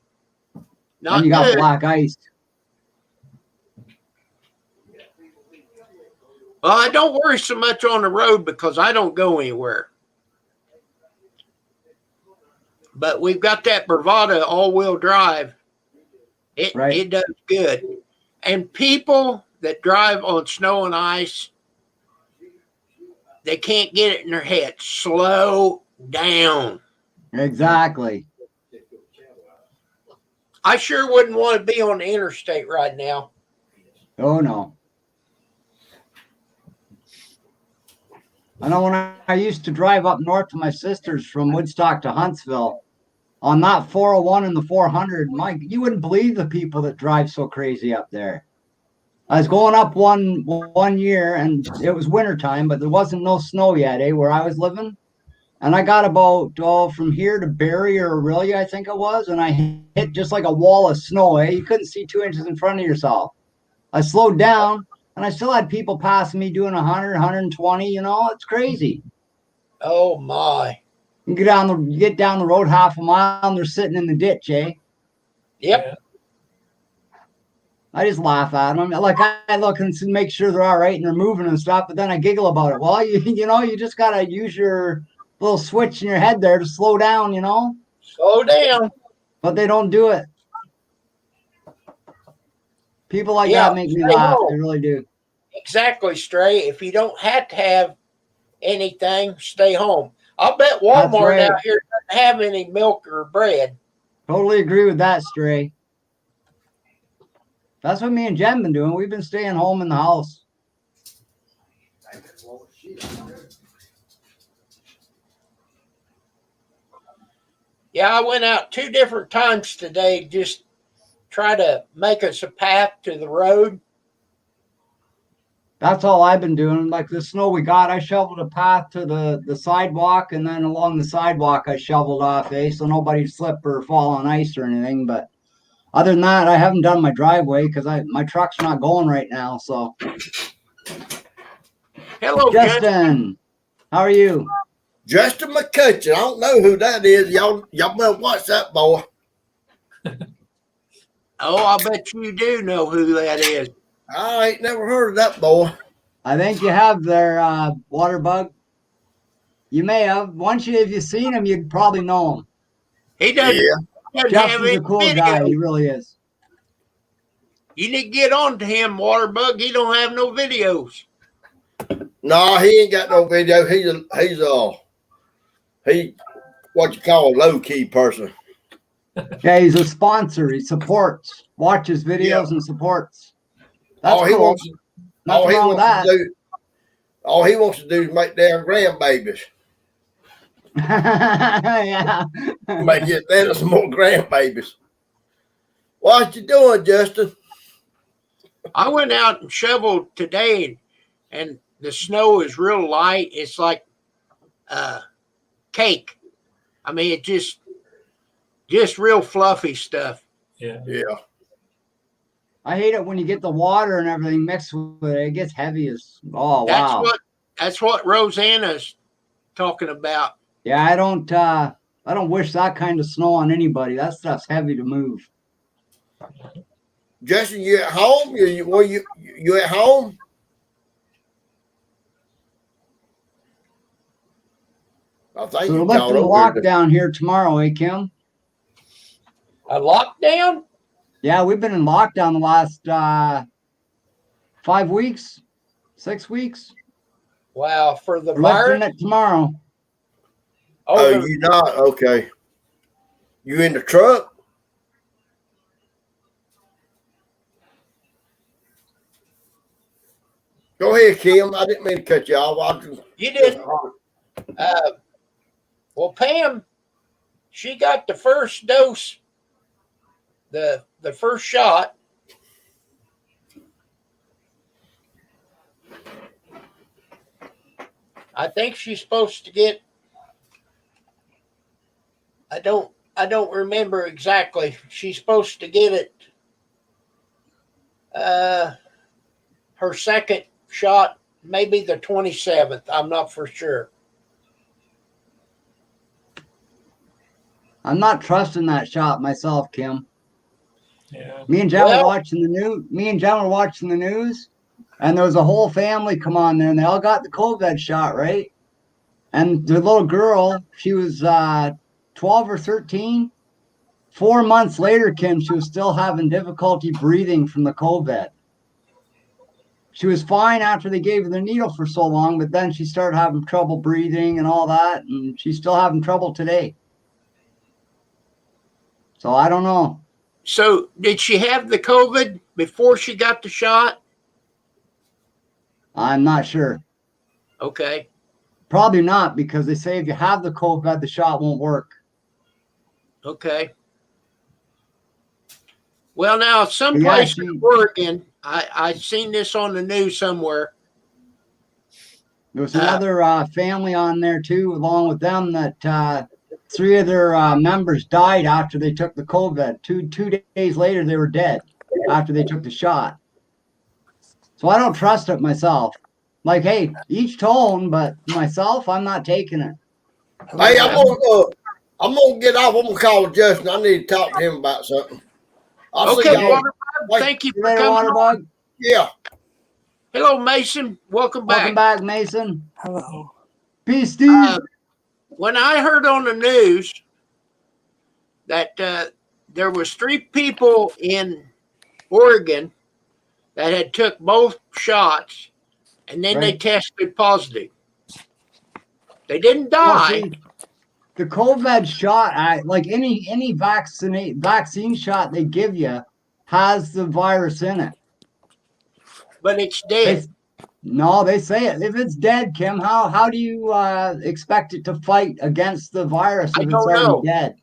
Not And you got good. black ice. Well, I don't worry so much on the road because I don't go anywhere. But we've got that Bravada all-wheel drive. Right. It does good. And people that drive on snow and ice, they can't get it in their head. Slow down. Exactly. I sure wouldn't want to be on the interstate right now. Oh no. I know when I used to drive up north to my sister's from Woodstock to Huntsville on that 401 and the 400, Mike, you wouldn't believe the people that drive so crazy up there. I was going up one year and it was wintertime, but there wasn't no snow yet, where I was living. And I got about from here to Barrie or Aurelia, I think it was, and I hit just like a wall of snow. You couldn't see 2 inches in front of yourself. I slowed down, and I still had people passing me doing 100, 120. It's crazy. Oh my! You get down the road half a mile, and they're sitting in the ditch, eh? Yep. I just laugh at them. Like I look and make sure they're all right and they're moving and stuff, but then I giggle about it. Well, you just gotta use your little switch in your head there to slow down, Slow down. But they don't do it. People like Yeah, that make me I laugh. know. They really do. Exactly, Stray. If you don't have to have anything, stay home. I'll bet That's Walmart right. out here doesn't have any milk or bread. Totally agree with that, Stray. That's what me and Jen been doing. We've been staying home in the house. Yeah, I went out 2 different times today, just try to make us a path to the road. That's all I've been doing. Like the snow we got, I shoveled a path to the sidewalk, and then along the sidewalk I shoveled off, so nobody slip or fall on ice or anything. But other than that, I haven't done my driveway because my truck's not going right now. So Hello, Justin. Justin, how are you? Justin McCutcheon. I don't know who that is. Y'all better watch that boy. Oh, I bet you do know who that is. I ain't never heard of that boy. I think you have their water bug. You may have. If you've seen him, you'd probably know him. He doesn't, Yeah. doesn't have Justin's any a cool video. guy. He really is. You need to get on to him, Waterbug. He don't have no videos. No, he ain't got no video. He's what you call a low key person. Yeah, he's a sponsor. He supports, watches videos, and supports. That's all he cool. wants, all Nothing he wrong with wants that. to do, all he wants to do is make damn grandbabies. Yeah. Make it then some more grandbabies. What you doing, Justin? I went out and shoveled today, and the snow is real light. It's like cake. I mean, it just real fluffy stuff. Yeah. Yeah. I hate it when you get the water and everything mixed with it. It gets heavy as That's wow. that's what Rosanna's talking about. Yeah, I don't wish that kind of snow on anybody. That stuff's heavy to move. Justin, you at home? You at home? I think So you we're called lifting the over. lockdown here tomorrow, Kim? A lockdown? Yeah, we've been in lockdown the last 5 weeks, 6 weeks. Wow, for the We're lifting virus? it tomorrow. Oh, the- you not? Okay. You in the truck? Go ahead, Kim. I didn't mean to cut you off. you didn't. Well, Pam, she got the first dose, the first shot. I think she's supposed to get. I don't remember exactly. She's supposed to get it. Her second shot, maybe the 27th. I'm not for sure. I'm not trusting that shot myself, Kim. Yeah. Me and Jen were Well- watching the news. And there was a whole family come on there, and they all got the COVID shot, right? And the little girl, she was 12 or 13. 4 months later, Kim, she was still having difficulty breathing from the COVID. She was fine after they gave her the needle for so long, but then she started having trouble breathing and all that, and she's still having trouble today. So I don't know. So, did she have the COVID before she got the shot? I'm not sure. Okay. Probably not, because they say if you have the COVID, the shot won't work. Okay. Well, now, someplace in Oregon, I seen this on the news somewhere. There was another family on there too, along with them, that 3 of their members died after they took the COVID. Two days later, they were dead after they took the shot. So I don't trust it myself. Like, hey, each tone, but myself, I'm not taking it. Hey, I'm gonna get off. I'm gonna call Justin. I need to talk to him about something. I'll see Okay, y'all. Waterbug, thank you See you for later, coming on. Waterbug. Yeah. Hello, Mason. Welcome back. Welcome back, Mason. Hello. Peace, Steve. When I heard on the news that there was 3 people in Oregon that had took both shots, and then they Right. tested positive. They didn't Well, die. see, the COVID shot, like any vaccine shot they give you, has the virus in it. But it's dead. No, they say it. If it's dead, Kim, how do you expect it to fight against the virus I if it's don't already know. dead?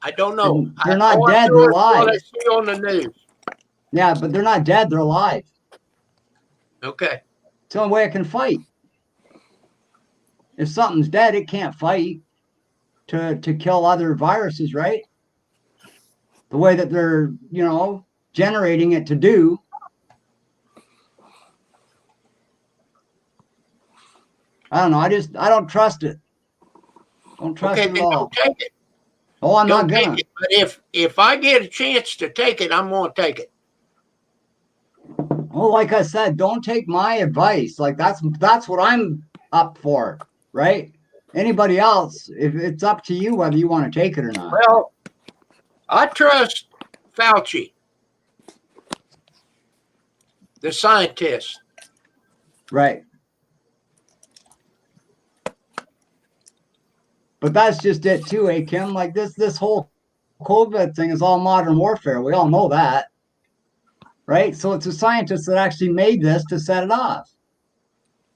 I don't know. They're not All I dead, know they're is what alive. I see on the news. Yeah, but they're not dead, they're alive. Okay. It's the only way it can fight. If something's dead, it can't fight to kill other viruses, right? The way that they're, generating it to do. I don't know. I don't trust it. Don't trust Okay, it then at all. don't take it. Oh, I'm Don't not take gonna. it. But if I get a chance to take it, I'm gonna take it. Oh, like I said, don't take my advice. Like that's what I'm up for, right? Anybody else, if it's up to you whether you want to take it or not. Well, I trust Fauci, the scientist. Right. But that's just it too, Kim? Like this whole COVID thing is all modern warfare. We all know that. Right? So it's the scientists that actually made this to set it off.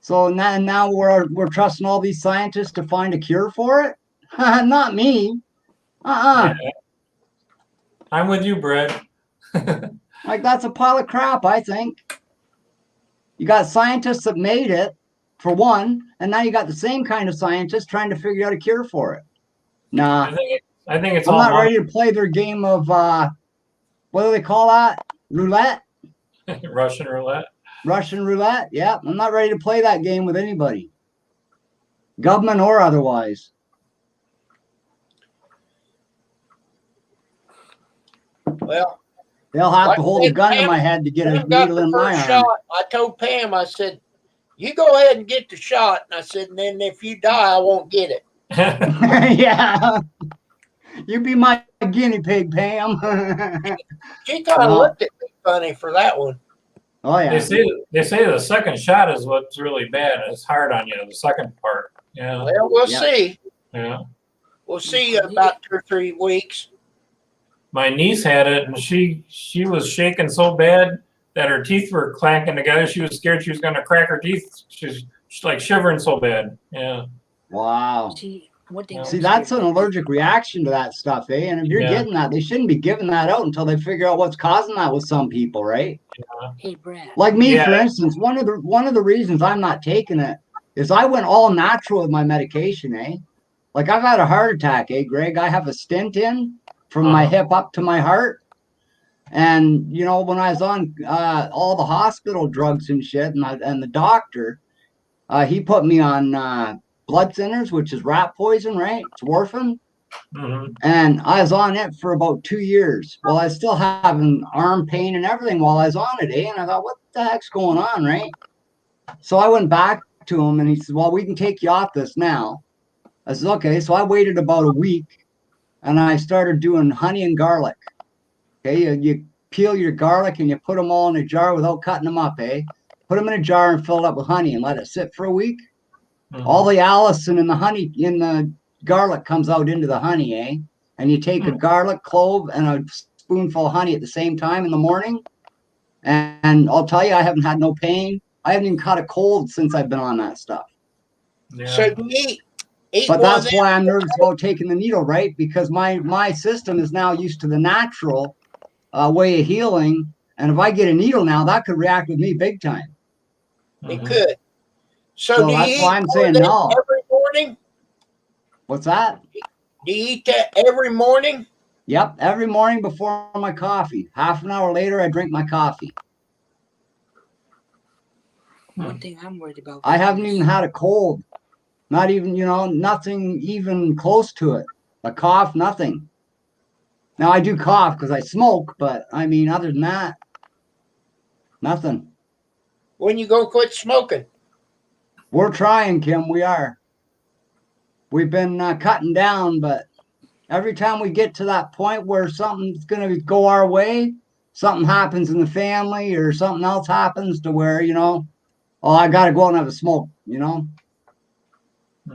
So now we're trusting all these scientists to find a cure for it? Not me. Yeah. I'm with you, Brett. Like that's a pile of crap, I think. You got scientists that made it, for one, and now you got the same kind of scientists trying to figure out a cure for it. Nah. I think it's I'm all not ready to play their game of what do they call that? Roulette? Russian roulette. Russian roulette? Yeah, I'm not ready to play that game with anybody. Government or otherwise. Well, They'll have like to hold I a said, gun to Pam, my head to get a Pam got needle the in my first arm. shot. I told Pam, I said, "You go ahead and get the shot." And I said, "And then if you die, I won't get it." Yeah. You be my guinea pig, Pam. She kind of No. looked at me funny for that one. Oh yeah. They say the second shot is what's really bad. It's hard on you, the second part. Yeah. Well, we'll Yeah. see. Yeah. We'll see in about 2 or 3 weeks. My niece had it, and she was shaking so bad that her teeth were clanking together. She was scared she was going to crack her teeth. She's like shivering so bad. Yeah. Wow. See, one thing. Yeah. I'm See, that's scared an of- allergic reaction to that stuff, eh? And if you're Yeah. getting that, they shouldn't be giving that out until they figure out what's causing that with some people, right? Hey, Brad. Like me, Yeah. for instance, one of the reasons I'm not taking it is I went all natural with my medication, eh? Like I've had a heart attack, eh, Greg? I have a stent in from my hip up to my heart. And when I was on all the hospital drugs and shit, and the doctor, he put me on blood thinners, which is rat poison, right? It's warfarin. Mm-hmm. And I was on it for about 2 years. Well, I was still having arm pain and everything while I was on it, eh? And I thought, what the heck's going on, right? So I went back to him and he said, well, we can take you off this now. I said, okay. So I waited about a week and I started doing honey and garlic. Okay, you peel your garlic and you put them all in a jar without cutting them up, eh? Put them in a jar and fill it up with honey and let it sit for a week. Mm-hmm. All the allicin in the honey, in the garlic comes out into the honey, eh? And you take a garlic clove and a spoonful of honey at the same time in the morning. And I'll tell you, I haven't had no pain. I haven't even caught a cold since I've been on that stuff. Yeah. So do you eat But one of that's them? why I'm nervous about taking the needle, right? Because my system is now used to the natural way of healing. And if I get a needle now, that could react with me big time. It Mhm. could. So So do you that's eat why I'm one saying of them no. every morning? What's that? Do you eat that every morning? Yep, every morning before my coffee. Half an hour later, I drink my coffee. One thing I'm worried about. I haven't even had a cold. Not even, nothing even close to it. A cough, nothing. Now I do cough because I smoke, but I mean, other than that, nothing. When you go quit smoking? We're trying, Kim. We are. We've been cutting down, but every time we get to that point where something's going to go our way, something happens in the family or something else happens to where, oh, I got to go out and have a smoke,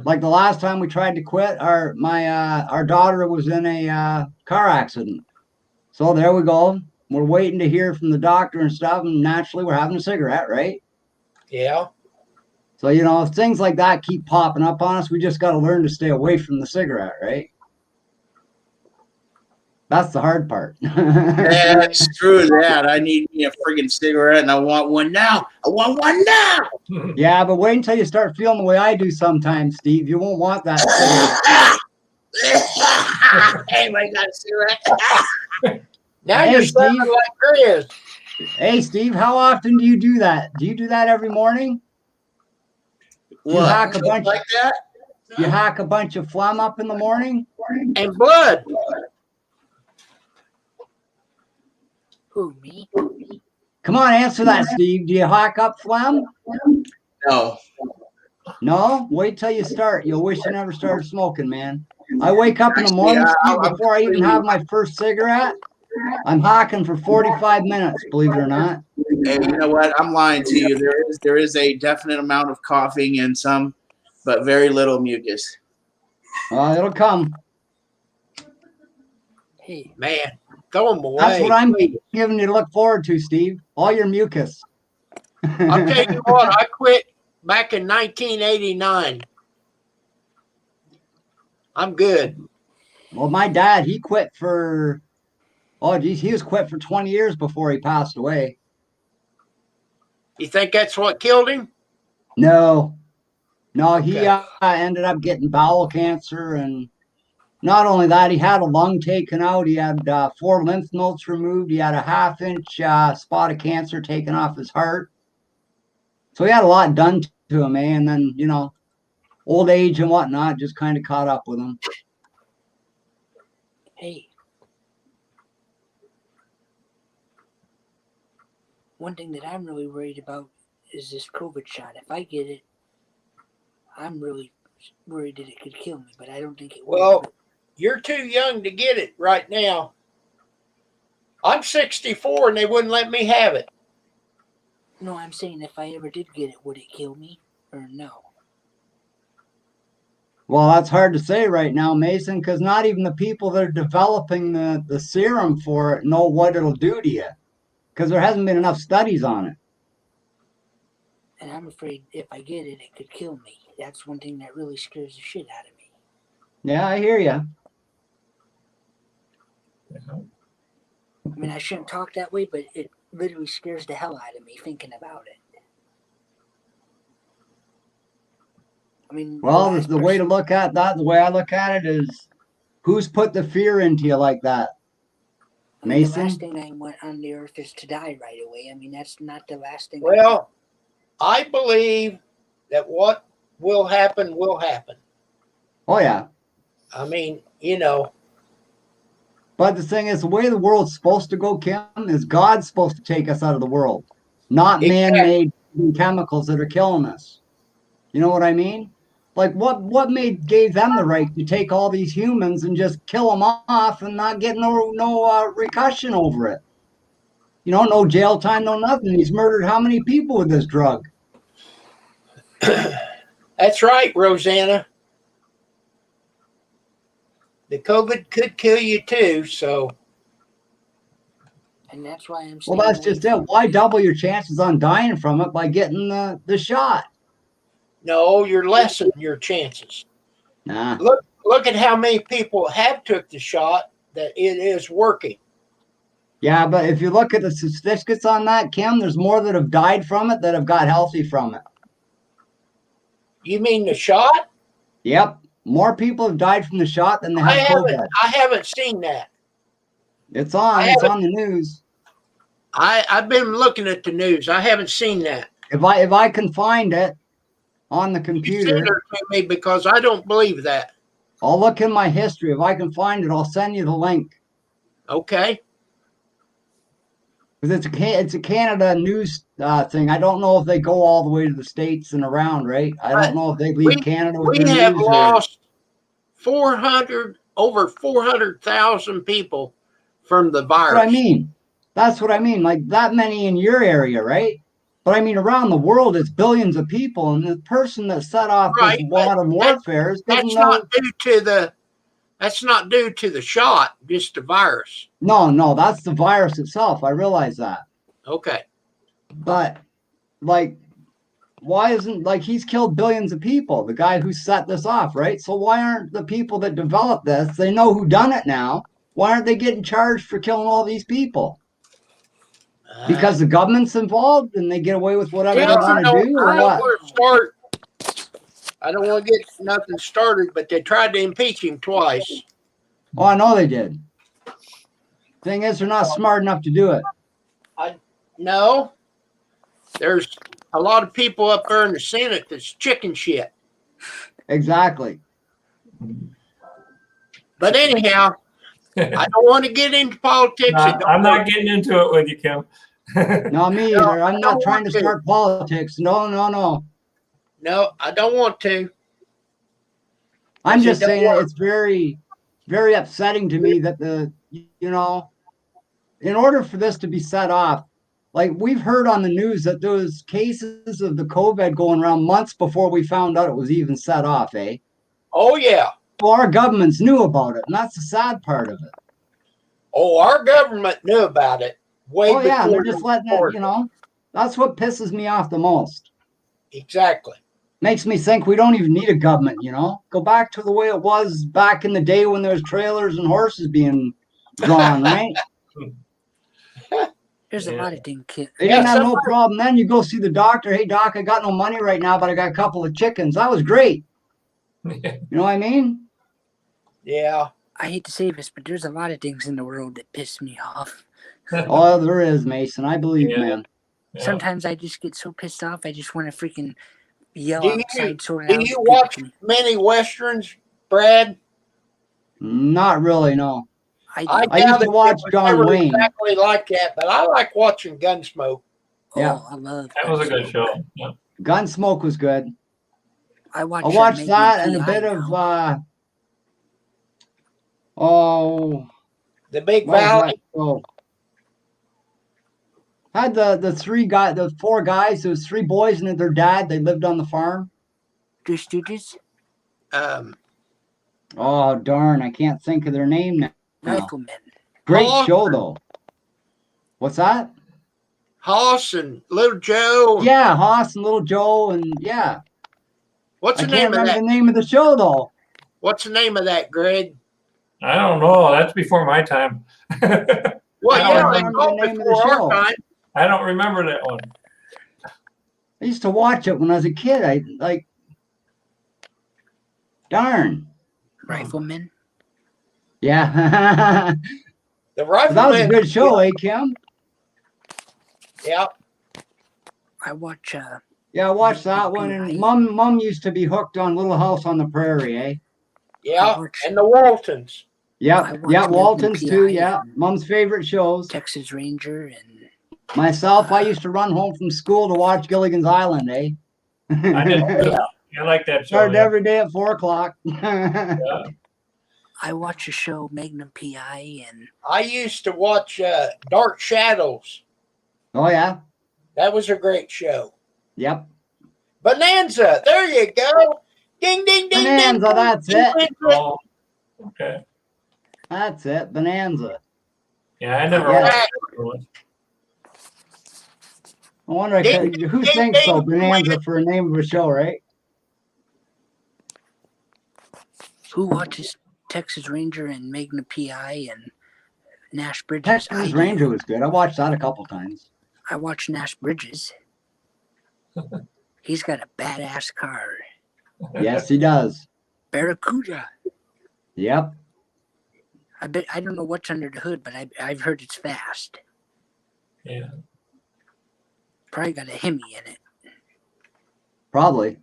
Like the last time we tried to quit, our daughter was in a car accident. So there we go. We're waiting to hear from the doctor and stuff, and naturally we're having a cigarette, right? Yeah. So, if things like that keep popping up on us, we just got to learn to stay away from the cigarette, right? That's the hard part. Yeah, screw that. I need me a friggin' cigarette and I want one now. I want one now. Yeah, but wait until you start feeling the way I do sometimes, Steve. You won't want that cigarette. Anybody got a cigarette? Now Hey, you're sounding Steve. like Chris. Hey, Steve, how often do you do that? Do you do that every morning? You What? hack a bunch like that? You hack a bunch of phlegm up in the morning? And blood. Who, me? Come on, answer that, Steve. Do you hack up phlegm? No. No? Wait till you start. You'll wish you never started smoking, man. I wake up in the Actually, morning, Steve, I'm before I even have my first cigarette. I'm hawking for 45 minutes, believe it or not. Hey, you know what? I'm lying to you. There is a definite amount of coughing and some, but very little mucus. It'll come. Hey, Man, throw them away. That's what I'm giving you to look forward to, Steve. All your mucus. I'll tell you what, I quit back in 1989. I'm good. Well, my dad, he quit for, oh, geez, he was quit for 20 years before he passed away. You think that's what killed him? No, he Okay. ended up getting bowel cancer. And not only that, he had a lung taken out. He had 4 lymph nodes removed. He had a 1/2 inch spot of cancer taken off his heart. So he had a lot done to him, eh? And then, you know, old age and whatnot just kind of caught up with him. hey. One thing that I'm really worried about is this COVID shot. If I get it, I'm really worried that it could kill me, but I don't think it will. Well, you're too young to get it right now. I'm 64 and they wouldn't let me have it. No, I'm saying if I ever did get it, would it kill me or no? Well, that's hard to say right now, Mason, because not even the people that are developing the serum for it know what it'll do to you, because there hasn't been enough studies on it. And I'm afraid if I get it, it could kill me. That's one thing that really scares the shit out of me. Yeah, I hear you. I mean, I shouldn't talk that way, but it literally scares the hell out of me thinking about it. I mean, Well, the way to look at that, the way I look at it is, who's put the fear into you like that? I mean, the Mason? last thing I want on the earth is to die right away. I mean, that's not the last thing. Well, I believe that what will happen will happen. Oh, yeah. I mean, you know, But the thing is, the way the world's supposed to go, Kim, is God's supposed to take us out of the world, not Exactly. man-made chemicals that are killing us. You know what I mean? Like, what gave them the right to take all these humans and just kill them off and not get no repercussion over it? You know, no jail time, no nothing. He's murdered how many people with this drug? that's right, Rosanna. The COVID could kill you too, so And that's why I'm Well, saying. that's just it. Why double your chances on dying from it by getting the shot? no, you're lessening your chances. Nah. Look at how many people have took the shot that it is working. Yeah, but if you look at the statistics on that, Kim, there's more that have died from it that have got healthy from it. You mean the shot? Yep. More people have died from the shot than they I have COVID. haven't seen that. It's on. I It's haven't- on the news. I've been looking at the news. I haven't seen that. If I can find it on the You computer, send her to me because I don't believe that. I'll look in my history. If I can find it, I'll send you the link. Okay. Because it's a Canada news thing. I don't know if they go all the way to the States and around, right? I don't know if they leave Canada with We their have news. lost over 400,000 people from the That's virus. what I mean. That's what I mean. Like that many in your area, right? But I mean, around the world, it's billions of people, and the person that set off Right, this but modern warfare doesn't That's know. not due to the shot, just the virus. No, that's the virus itself. I realize that. Okay. But like, why isn't like he's killed billions of people? The guy who set this off, right? So why aren't the people that developed this? They know who done it now. Why aren't they getting charged for killing all these people? Because the government's involved and they get away with whatever Yeah, they want to do, or I don't what? want to start. I don't want to get nothing started, but they tried to impeach him twice. Oh, I know they did. Thing is, they're not smart enough to do it. No, there's a lot of people up there in the Senate that's chicken shit. Exactly. But anyhow, I don't want to get into politics. I'm not getting into it with you, Kim. No, me No, either. I'm I not don't trying to want to. start politics. No. No, I don't want to. I'm Yes, it just don't saying work. it's very, very upsetting to me that in order for this to be set off, like we've heard on the news that there was cases of the COVID going around months before we found out it was even set off, eh? Oh yeah. Well, our governments knew about it, and that's the sad part of it. Oh, our government knew about it way Oh yeah, before. they're just letting it, that's what pisses me off the most. Exactly. Makes me think we don't even need a government, Go back to the way it was back in the day when there was trailers and horses being drawn, right? There's a lot of things. They didn't have no somebody- problem then. You go see the doctor. Hey, doc, I got no money right now, but I got a couple of chickens. That was great. You know what I mean? Yeah. I hate to say this, but there's a lot of things in the world that piss me off. Oh, there is, Mason. I believe, Yeah. man. Yeah. Sometimes I just get so pissed off, I just want to freaking yell Do you- outside so loud. Do that you people watch can- many westerns, Brad? Not really, no. I I used doubt to it watch was John never Wayne. exactly like that, but I like watching Gunsmoke. Yeah. I love That was a good Gunsmoke. show. Yeah. Gunsmoke was good. I watch. I watched Magnum that and a PI bit now. of The Big what was Valley. that show? Had the four guys, there was three boys and their dad, they lived on the farm. Three Stooges, Oh darn, I can't think of their name now. Riflemen. Great Oh. show though. What's that? Hoss and Little Joe. Yeah, Hoss and Little Joe, and yeah. What's I the can't name of remember that? the name of the show though. What's the name of that, Greg? I don't know. That's before my time. Well, I don't yeah, they remember called the name of the before show. our time. I don't remember that one. I used to watch it when I was a kid. I like darn. Riflemen. Yeah. The That was a Rifleman. good show, eh, Kim? Yeah. I watch. Yeah, I watched that one, and Mom used to be hooked on Little House on the Prairie, eh? Yeah. I watch- And the Waltons. I Yep, watched yeah, Magnum Waltons too, PI yeah. and Mom's favorite shows. Texas Ranger and Myself, I used to run home from school to watch Gilligan's Island, eh? I did. I like that show. Started Yeah. every day at 4:00. I watch a show Magnum PI and I used to watch Dark Shadows. Oh yeah, That was a great show. yep. Bonanza. There you go. Ding, ding, ding, Bonanza, ding. that's ding, it. ding, ding. Oh, okay. That's it, Bonanza. Yeah, I never Yeah. watched that one. I wonder Ding, who ding, thinks so, ding. Bonanza for a name of a show, right? who watches Texas Ranger and Magnum PI and Nash Bridges. I Texas do. Ranger was good. I watched that a couple times. I watch Nash Bridges. He's got a badass car. Yes, he does. Barracuda. Yep. I don't know what's under the hood, but I've heard it's fast. Yeah. Probably got a Hemi in it. Probably.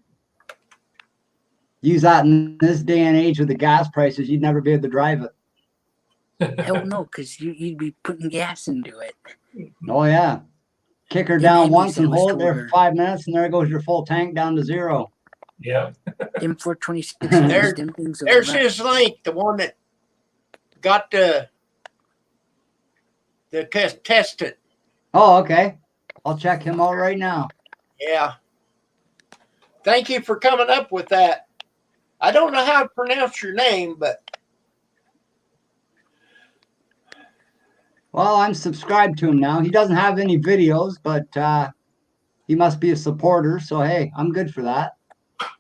Use that in this day and age with the gas prices, you'd never be able to drive it. Hell no, because you'd be putting gas into it. Oh yeah. Kick her Yeah, down maybe once and that was hold it there cooler. for 5 minutes, and there goes your full tank down to zero. Yeah. Them 426, There- them things will There's run. his link, the one that got the test it. Oh, okay. I'll check him out right now. Yeah. Thank you for coming up with that. I don't know how to pronounce your name, but Well, I'm subscribed to him now. He doesn't have any videos, but he must be a supporter. So hey, I'm good for that.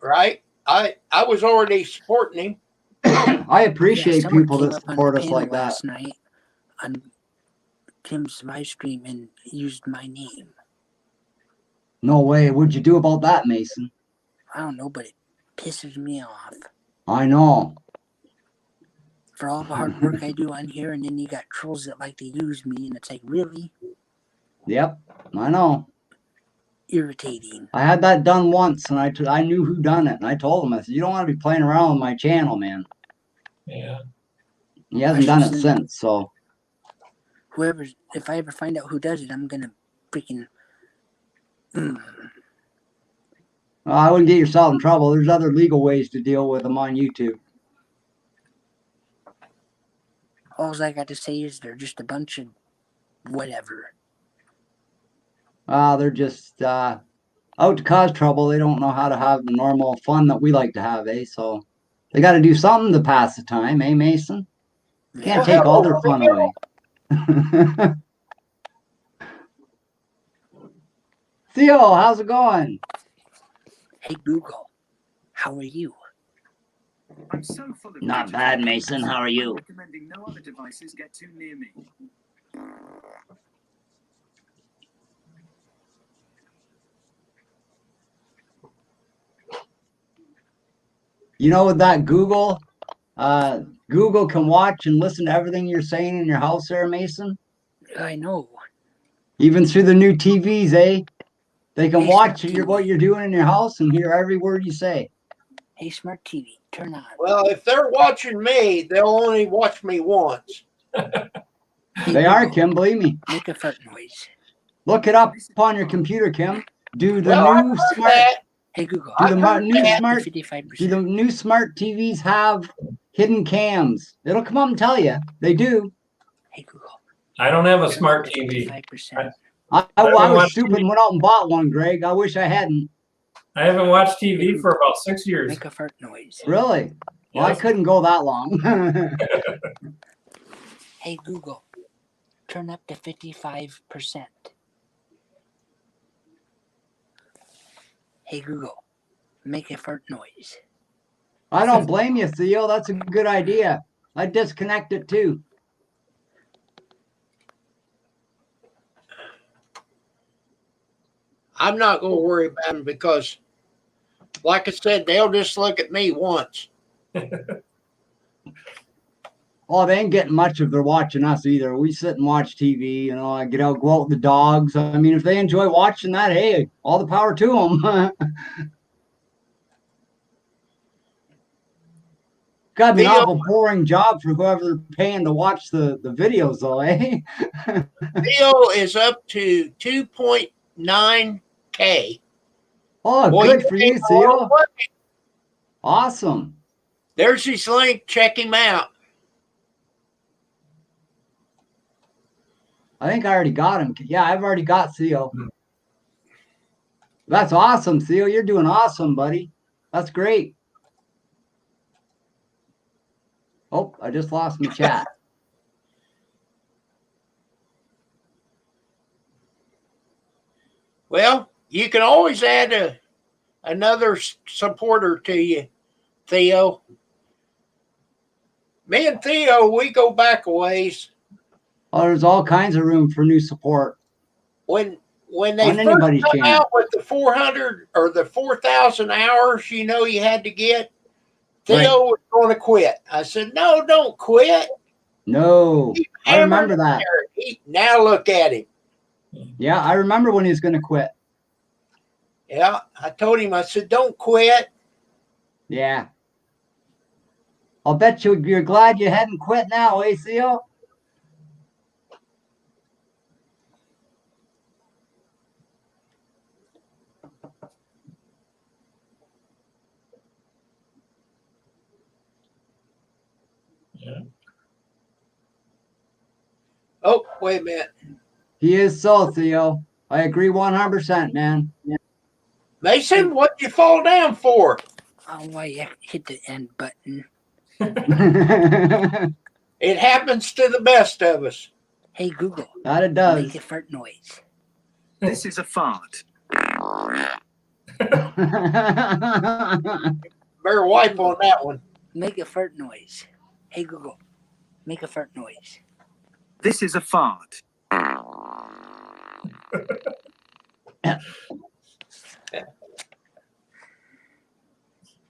right? I was already supporting him. I appreciate someone people came that up on support the us panel like that. last night on Tim's live stream and used my name. No way. What'd you do about that, Mason? I don't know, but it pisses me off I know. for all the hard work I do on here, and then you got trolls that like to use me, and it's like, really Yep, I know. irritating. I had that done once, and I knew who done it, and I told him, I said, you don't want to be playing around with my channel, man. Yeah. He hasn't done it should since, so. Whoever, if I ever find out who does it, I'm gonna freaking. I wouldn't get yourself in trouble. There's other legal ways to deal with them on YouTube. All I got to say is they're just a bunch of whatever. They're just out to cause trouble. They don't know how to have the normal fun that we like to have, eh? So they got to do something to pass the time, eh, Mason? Can't take all their fun away. Theo, how's it going? Hey Google, how are you? I'm so full of Not bad, Mason. How are you? recommending no other devices get too near me. You know, with that Google, Google can watch and listen to everything you're saying in your house there, Mason. I know. Even through the new TVs, eh? They can Hey, watch Smart TV. what you're doing in your house and hear every word you say. Hey Smart TV, turn on. Well, if they're watching me, they'll only watch me once. Hey, They are, Google, Kim, believe me. Make a fart noise. Look it up on your computer, Kim. Do the Well, I've new heard smart that. Hey Google, do the I've new heard that. smart 55%. do the new smart TVs have hidden cams? It'll come up and tell you. They do. Hey Google, I don't have a turn smart up to TV. 55%. I haven't was watched stupid and went out and bought one, Greg. I wish I hadn't. I haven't watched TV for about 6 years. Make a fart noise. Really? Well, I Yes. couldn't go that long. Hey Google, turn up to 55%. Hey Google, make a fart noise. I don't blame you, Theo. That's a good idea. I'd disconnect it too. I'm not going to worry about them because, like I said, they'll just look at me once. Oh, they ain't getting much if they're watching us either. We sit and watch TV, you know, I get out, go out with the dogs. I mean, if they enjoy watching that, hey, all the power to them. Gotta be an Theo- awful boring job for whoever they're paying to watch the videos, though, eh? Theo is up to 2.9K. Oh, Boy, good for you, came a long Theo. way. Awesome. There's his link. Check him out. I think I already got him. Yeah, I've already got Theo. That's awesome, Theo. You're doing awesome, buddy. That's great. Oh, I just lost my chat. Well, you can always add another supporter to you, Theo. Me and Theo, we go back a ways. Oh, there's all kinds of room for new support. When they On first anybody's come channel. out with the 400 or the 4,000 hours, you know, you had to get, Theo was going to quit. I said, no, don't quit. No, Keep I remember hammering that. there. Now look at him. Yeah, I remember when he was going to quit. Yeah, I told him, I said, don't quit. Yeah. I'll bet you're glad you hadn't quit now, eh, Theo? Yeah. Oh, wait a minute. He is so, Theo. I agree 100%, man. Mason, what'd you fall down for? Oh, I hit the end button. It happens to the best of us. Hey Google, That it does. make a fart noise. This is a fart. Better wipe on that one. Make a fart noise. Hey Google, make a fart noise. This is a fart. It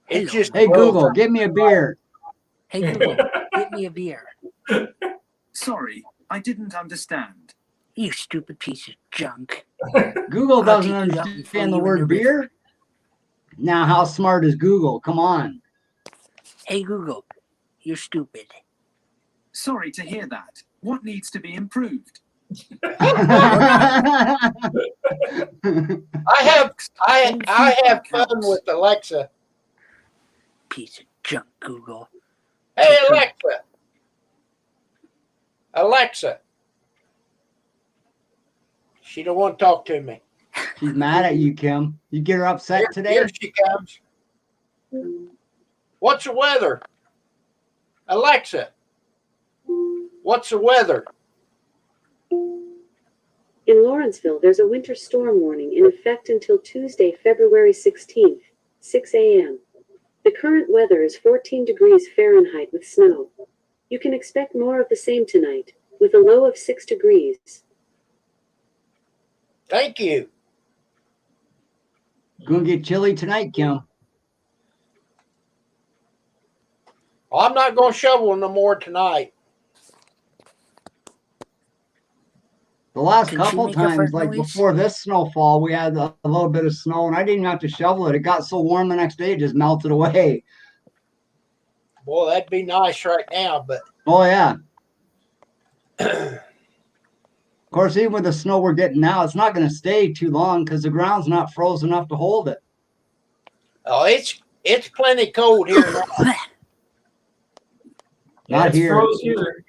Hello. just Hey Google, give me a beer. Hey Google, get me a beer. Sorry, I didn't understand. You stupid piece of junk. Google I'll doesn't take you out and throw understand the you in word the beer. river. Now, how smart is Google? Come on. Hey Google, you're stupid. Sorry to hear that. What needs to be improved? I have fun with Alexa. Piece of junk, Google. Hey Alexa. Alexa. She don't want to talk to me. She's mad at you, Kim. You get her upset today? Here she comes. What's the weather? Alexa. What's the weather? In Lawrenceville, there's a winter storm warning in effect until Tuesday, February 16th, 6 a.m. The current weather is 14 degrees Fahrenheit with snow. You can expect more of the same tonight, with a low of 6 degrees. Thank you. Gonna get chilly tonight, Kim. I'm not going to shovel no more tonight. The last Can she couple make a fart times, like noise? before this snowfall, we had a little bit of snow, and I didn't even have to shovel it. It got so warm the next day, it just melted away. Boy, that'd be nice right now, but Oh yeah. Of course, even with the snow we're getting now, it's not going to stay too long because the ground's not frozen enough to hold it. oh, it's plenty cold here now. Not it's here. froze here.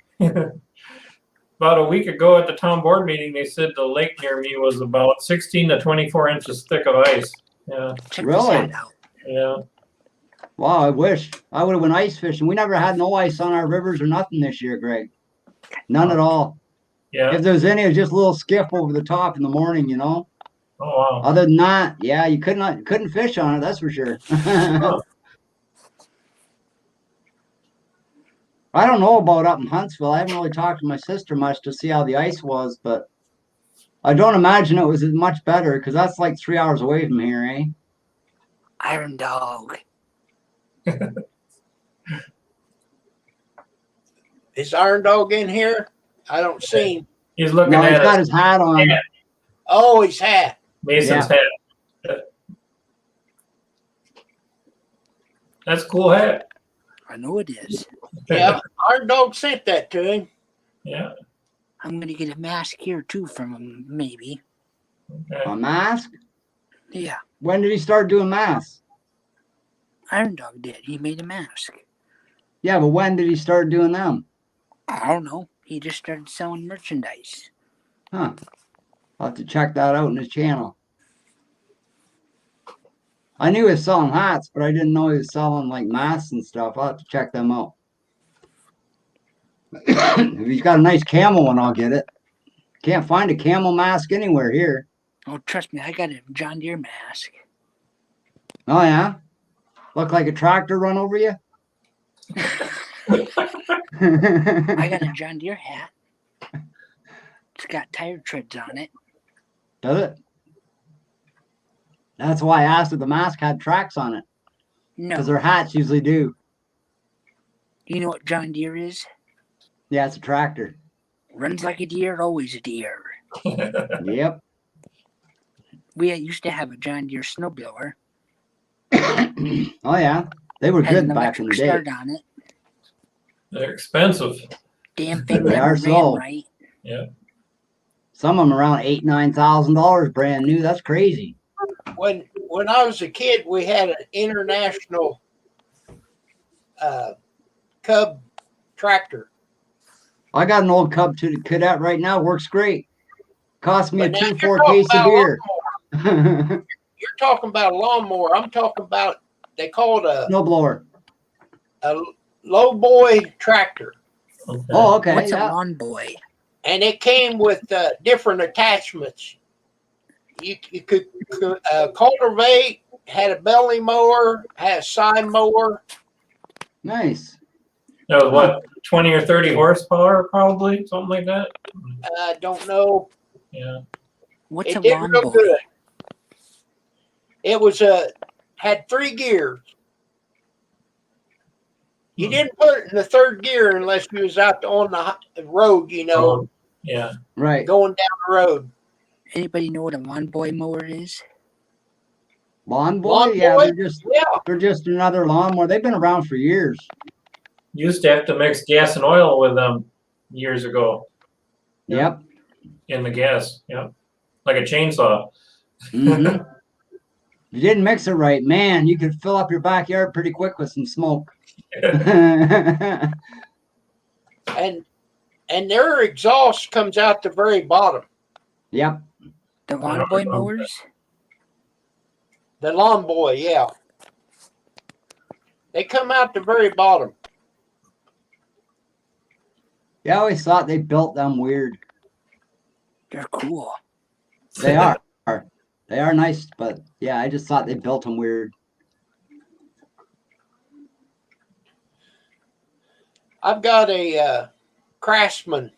About a week ago at the town board meeting, they said the lake near me was about 16 to 24 inches thick of ice. Yeah, Check Really? this ad out. yeah. Wow, I wish I would have went ice fishing. We never had no ice on our rivers or nothing this year, Greg. None at all. Yeah. If there's any, it was just a little skiff over the top in the morning, you know. Oh wow. Other than that, yeah, you couldn't fish on it. That's for sure. I don't know about up in Huntsville. I haven't really talked to my sister much to see how the ice was, but I don't imagine it was much better because that's like 3 hours away from here, eh? Iron Dog. Is Iron Dog in here? I don't see him. He's looking No, he's at got his his hat on. Oh, his hat. Mason's hat. That's a cool hat. I know it is. Yeah, Iron Dog sent that to him. Yeah. I'm gonna get a mask here too from him, maybe. Okay. A mask? Yeah, When did he start doing masks? Iron Dog did. He made a mask. Yeah, but when did he start doing them? I don't know. He just started selling merchandise. Huh. I'll have to check that out in his channel. I knew he was selling hats, but I didn't know he was selling like masks and stuff. I'll have to check them out. If he's got a nice camel one, I'll get it. Can't find a camel mask anywhere here. Oh, trust me, I got a John Deere mask. Oh yeah? Look like a tractor run over you? I got a John Deere hat. It's got tire treads on it. Does it? That's why I asked if the mask had tracks on it. No. Because their hats usually do. You know what John Deere is? Yeah, it's a tractor. Runs like a deer, always a deer. Yep. We used to have a John Deere snowblower. Oh yeah. They were Had an good back in electric the day. start on it. They're expensive. Damn thing They never are ran so. right. Yeah. Some of them around $8,000-9,000 brand new. That's crazy. When I was a kid, we had an international Cub tractor. I got an old Cub Cadet right now. Works great. Cost me But a now 2-4 you're talking case of about a beer. lawnmower. You're talking about a lawnmower. I'm talking about, they call it Snowblower. a low boy tractor. Okay. Oh, okay. What's a Yeah. lawn boy? And it came with different attachments. You could cultivate, had a belly mower, had a side mower, Nice. That was what, 20 or 30 horsepower, probably, something like that. I don't know. Yeah. What's It a did lawn real boy? good. It was had 3 gears. You didn't put it in the 3rd gear unless you was out on the road, you know, Yeah. Right. going down the road. Anybody know what a lawn boy mower is? Lawn boy? Lawn Yeah, boy? Yeah. they're just another lawnmower. They've been around for years. Used to have to mix gas and oil with them years ago Yep. in the gas. Yep. Like a chainsaw. hmm You didn't mix it right, man. You could fill up your backyard pretty quick with some smoke. And their exhaust comes out the very bottom. Yep. The lawn boy mowers? The lawn boy, yeah. They come out the very bottom. Yeah, I always thought they built them weird. They're cool. They are. They are nice, but yeah, I just thought they built them weird. I've got a Craftsman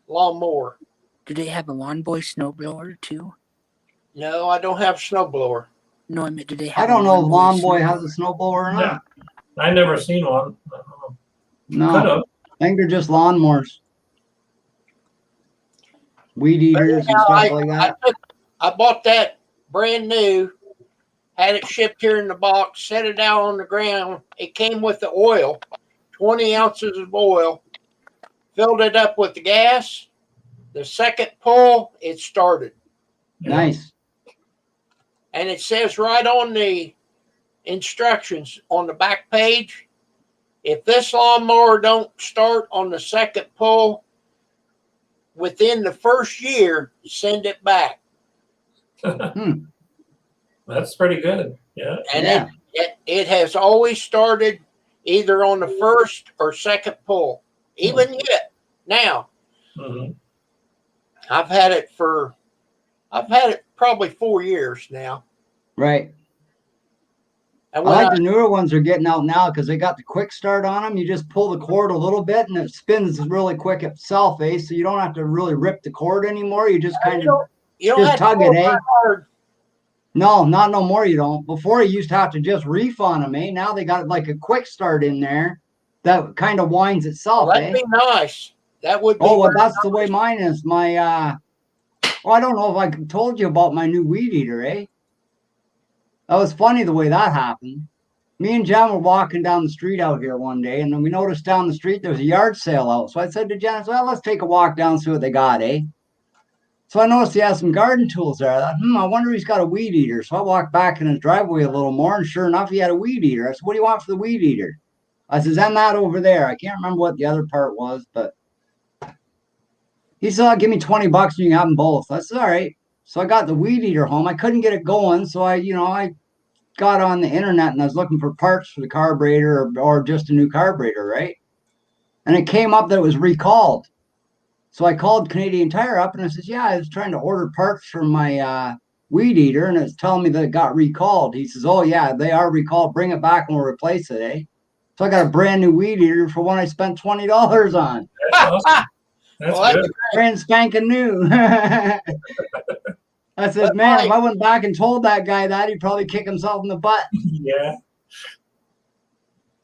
lawnmower. Do they have a lawn boy snowblower too? No, I don't have a snowblower. No, I meant, do they have I don't a know if Lawn Boy snowblower? has a snowblower or not. I never seen one. Could No, have. I think they're just lawnmowers. Weed eaters and Anyhow, stuff like that. I bought that brand new, had it shipped here in the box, set it out on the ground. It came with the oil, 20 ounces of oil, filled it up with the gas. The second pull, it started. Nice. And it says right on the instructions on the back page, if this lawnmower don't start on the second pull within the first year, send it back. That's pretty good. Yeah. And Yeah. it has always started either on the first or second pull. Even yet, now, Mhm. I've had it probably 4 years now. Right. And I when like the newer ones are getting out now because they got the quick start on them. You just pull the cord a little bit and it spins really quick itself, eh? So you don't have to really rip the cord anymore. You just kind of you don't just have to tug pull it, eh? that hard. No, not no more. You don't. Before you used to have to just reef on them, eh? Now they got like a quick start in there that kind of winds itself, Well, that'd eh? be nice. That would be. Oh, well, very that's the way mine is. My well, I don't know if I told you about my new weed eater, eh? That was funny the way that happened. Me and Jen were walking down the street out here one day, and then we noticed down the street there was a yard sale out. So I said to Jen, well, let's take a walk down and see what they got, eh? So I noticed he has some garden tools there. I thought, I wonder if he's got a weed eater. So I walked back in his driveway a little more, and sure enough, he had a weed eater. I said, what do you want for the weed eater? I says, and that over there. I can't remember what the other part was, but he said, give me $20 and you can have them both. I said, all right. So I got the weed eater home. I couldn't get it going, so I got on the internet and I was looking for parts for the carburetor or just a new carburetor, right? And it came up that it was recalled. So I called Canadian Tire up and I says, yeah, I was trying to order parts for my weed eater and it's telling me that it got recalled. He says, oh yeah, they are recalled. Bring it back and we'll replace it, eh? So I got a brand new weed eater for one I spent $20 on. That's awesome. That's Well, good. Brand spanking new. I said, man, if I went back and told that guy that, he'd probably kick himself in the butt. Yeah.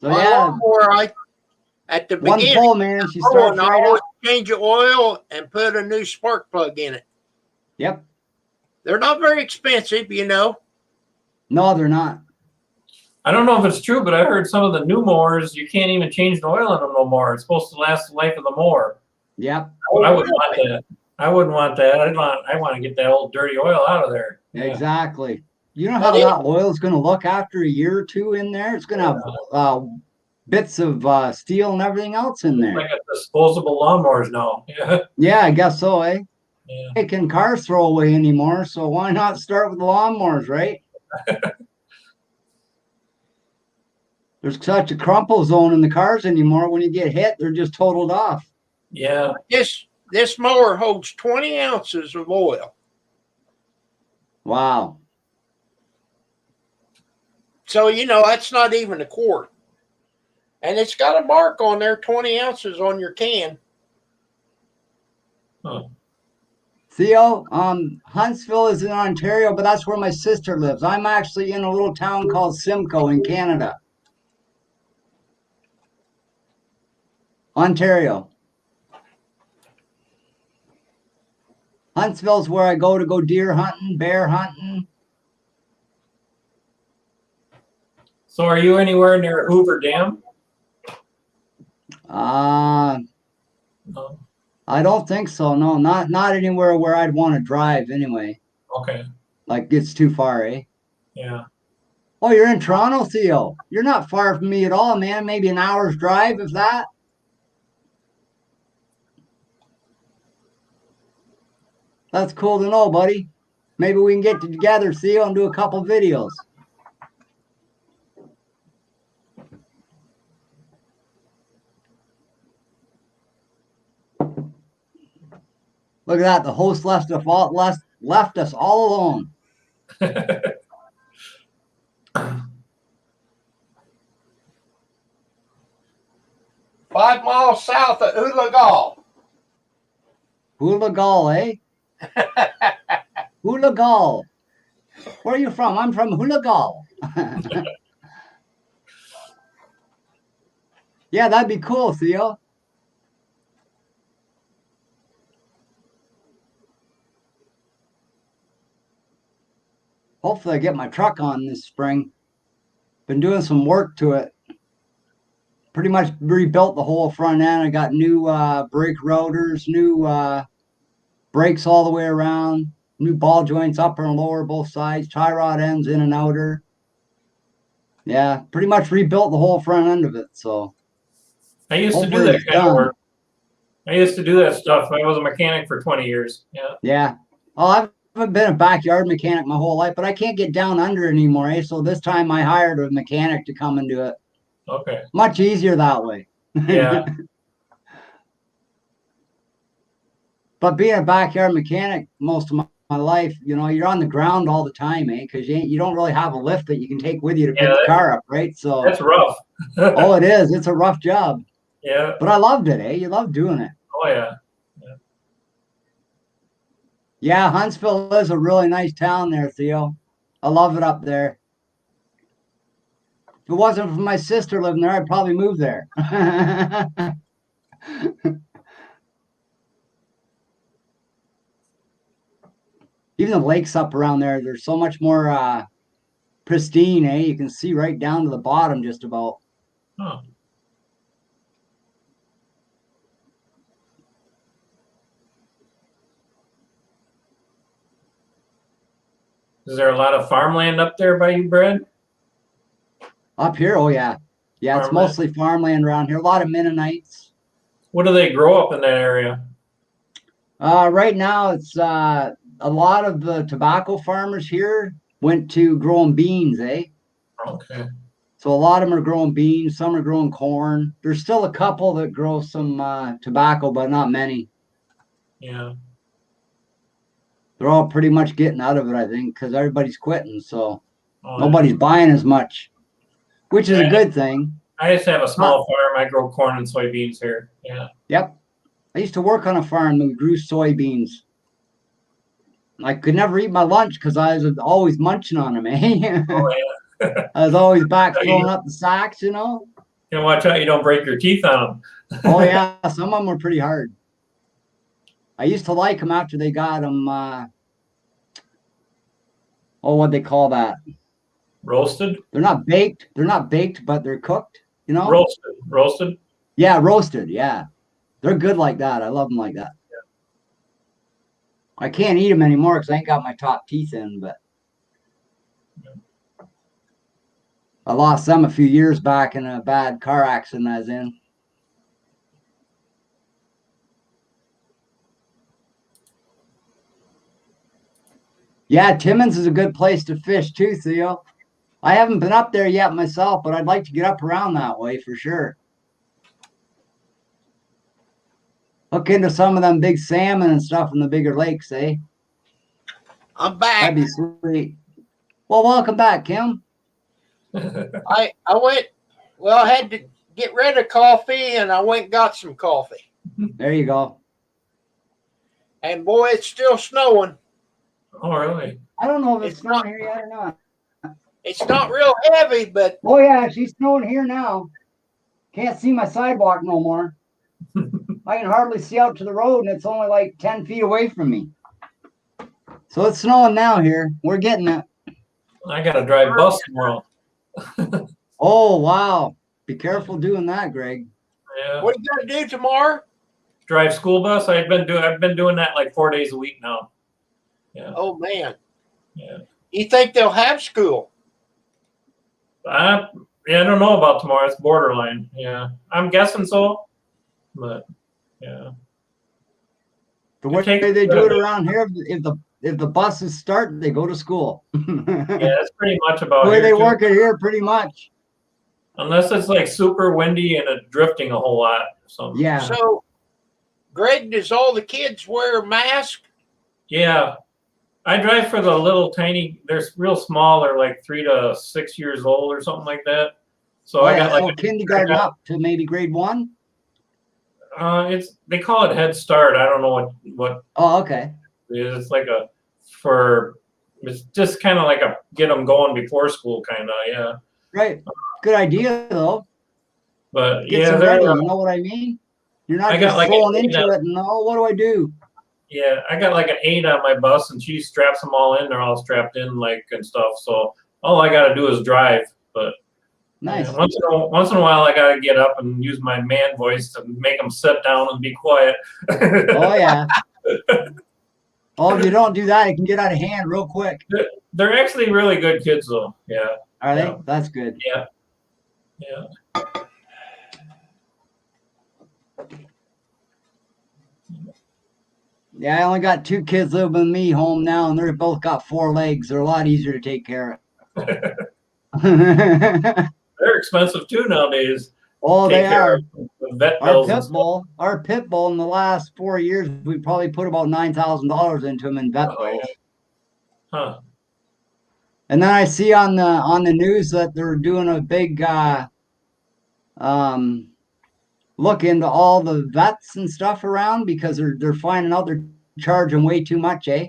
So my yeah, lawnmower, at the one beginning, pull, man. She I starts right always up. change the oil and put a new spark plug in it. Yep. They're not very expensive, you know. No, they're not. I don't know if it's true, but I heard some of the new mowers, you can't even change the oil in them no more. It's supposed to last the life of the mower. Yep. I wouldn't want that. I wouldn't want that. I want to get that old dirty oil out of there. Yeah. Exactly. You know how that oil is going to look after a year or two in there? It's going to have bits of steel and everything else in there. Like a disposable lawnmowers now. Yeah. Yeah, I guess so, eh? Yeah. Making cars throw away anymore, so why not start with the lawnmowers, right? There's such a crumple zone in the cars anymore. When you get hit, they're just totaled off. Yeah. This mower holds 20 ounces of oil. Wow. So, you know, that's not even a quart. And it's got a mark on there, 20 ounces on your can. Huh. Theo, Huntsville is in Ontario, but that's where my sister lives. I'm actually in a little town called Simcoe in Canada. Ontario. Huntsville's where I go deer hunting, bear hunting. So are you anywhere near Hoover Dam? No. I don't think so. No, not anywhere where I'd want to drive anyway. Okay. Like it's too far, eh? Yeah. Oh, you're in Toronto, Theo. You're not far from me at all, man. Maybe an hour's drive, if that. That's cool to know, buddy. Maybe we can get together, Theo, and do a couple videos. Look at that. The host left us all alone. 5 miles south of Ulagal. Hulagal, eh? Hulagal. Where are you from? I'm from Hulagal. Yeah, that'd be cool, Theo. Hopefully I get my truck on this spring. Been doing some work to it. Pretty much rebuilt the whole front end. I got new brake rotors, new brakes all the way around, new ball joints upper and lower both sides, tie rod ends in and outer. Yeah, pretty much rebuilt the whole front end of it. So I used to do hopefully that it's kind of done. work. I used to do that stuff. I was a mechanic for 20 years. Yeah. Yeah. Oh, I've been a backyard mechanic my whole life, but I can't get down under anymore, eh? So this time I hired a mechanic to come and do it. Okay. Much easier that way. Yeah. But being a backyard mechanic most of my life, you know, you're on the ground all the time, eh? Because you don't really have a lift that you can take with you to pick the car up, right? So That's rough. oh, it is. It's a rough job. Yeah. But I loved it, eh? You love doing it. Oh, yeah. Yeah, Huntsville is a really nice town there, Theo. I love it up there. If it wasn't for my sister living there, I'd probably move there. Even the lakes up around there, they're so much more pristine, eh? You can see right down to the bottom just about. Huh. Is there a lot of farmland up there by you, Brad? Up here, oh yeah. Yeah, it's Farmland. mostly farmland around here. A lot of Mennonites. What do they grow up in that area? Right now, it's a lot of the tobacco farmers here went to growing beans, eh? Okay. So a lot of them are growing beans. Some are growing corn. There's still a couple that grow some tobacco, but not many. Yeah. They're all pretty much getting out of it, I think, because everybody's quitting. So Oh, nobody's buying as much, which is a Yeah. good thing. I just have a small farm. I grow corn and soybeans here. Yeah. Yep. I used to work on a farm that grew soybeans. I could never eat my lunch because I was always munching on them, eh? Oh, yeah. I was always back So filling you- up the sacks, you know? And watch out you don't break your teeth on them. Oh, yeah. Some of them were pretty hard. I used to like them after they got them, what'd they call that? Roasted? They're not baked. They're not baked, but they're cooked, you know? Roasted. Roasted? Yeah, roasted. Yeah. They're good like that. I love them like that. I can't eat them anymore because I ain't got my top teeth in, but I lost them a few years back in a bad car accident I was in. Yeah, Timmins is a good place to fish too, Theo. I haven't been up there yet myself, but I'd like to get up around that way for sure. Hook into some of them big salmon and stuff in the bigger lakes, eh? I'm back. That'd be sweet. Well, welcome back, Kim. I went. Well, I had to get rid of coffee, and I went and got some coffee. There you go. And boy, it's still snowing. Oh, really? I don't know if it's It's snowing not- here yet or not. It's not real heavy, but Oh yeah, she's snowing here now. Can't see my sidewalk no more. I can hardly see out to the road, and it's only like 10 feet away from me. So it's snowing now here. We're getting it. I got to drive bus tomorrow. Oh wow. Be careful doing that, Greg. Yeah. what are you gonna do tomorrow? Drive school bus. I've been doing that like 4 days a week now. Yeah. Oh man, Yeah. you think they'll have school? I don't know about tomorrow. It's borderline. Yeah. I'm guessing so. But yeah. The way Take- they do it around here, if the buses start, they go to school. Yeah, that's pretty much about The way here, they too. work it here, pretty much. Unless it's like super windy and it's drifting a whole lot. So Yeah. So, Greg, does all the kids wear masks? yeah. I drive for the little tiny, they're real small, they're like 3 to 6 years old or something like that. So I got like kindergarten up to maybe grade 1. they call it Head Start. I don't know what Oh, okay. it is. It's like it's just kind of like a get them going before school kind of, yeah. Right. Good idea though. But Get yeah, some they're, ready. You know what I mean? You're not I got just like rolling an into eight it and oh, what do I do? yeah, I got like an 8 on my bus, and she straps them all in. They're all strapped in, like, and stuff. So all I got to do is drive. But Nice. yeah, once in a while, I got to get up and use my man voice to make them sit down and be quiet. Oh yeah. Oh, if you don't do that, it can get out of hand real quick. They're actually really good kids, though. Yeah, Are they? Yeah. That's good. yeah. Yeah, I only got 2 kids living with me home now, and they're both got 4 legs. They're a lot easier to take care of. They're expensive too nowadays. Oh, Take they care are. of the vet Our bills and pit stuff. bull in the last 4 years, we probably put about $9,000 into them in vet Oh, yeah. bills. Huh. And then I see on the news that they're doing a big look into all the vets and stuff around because they're finding out they're charging way too much, eh?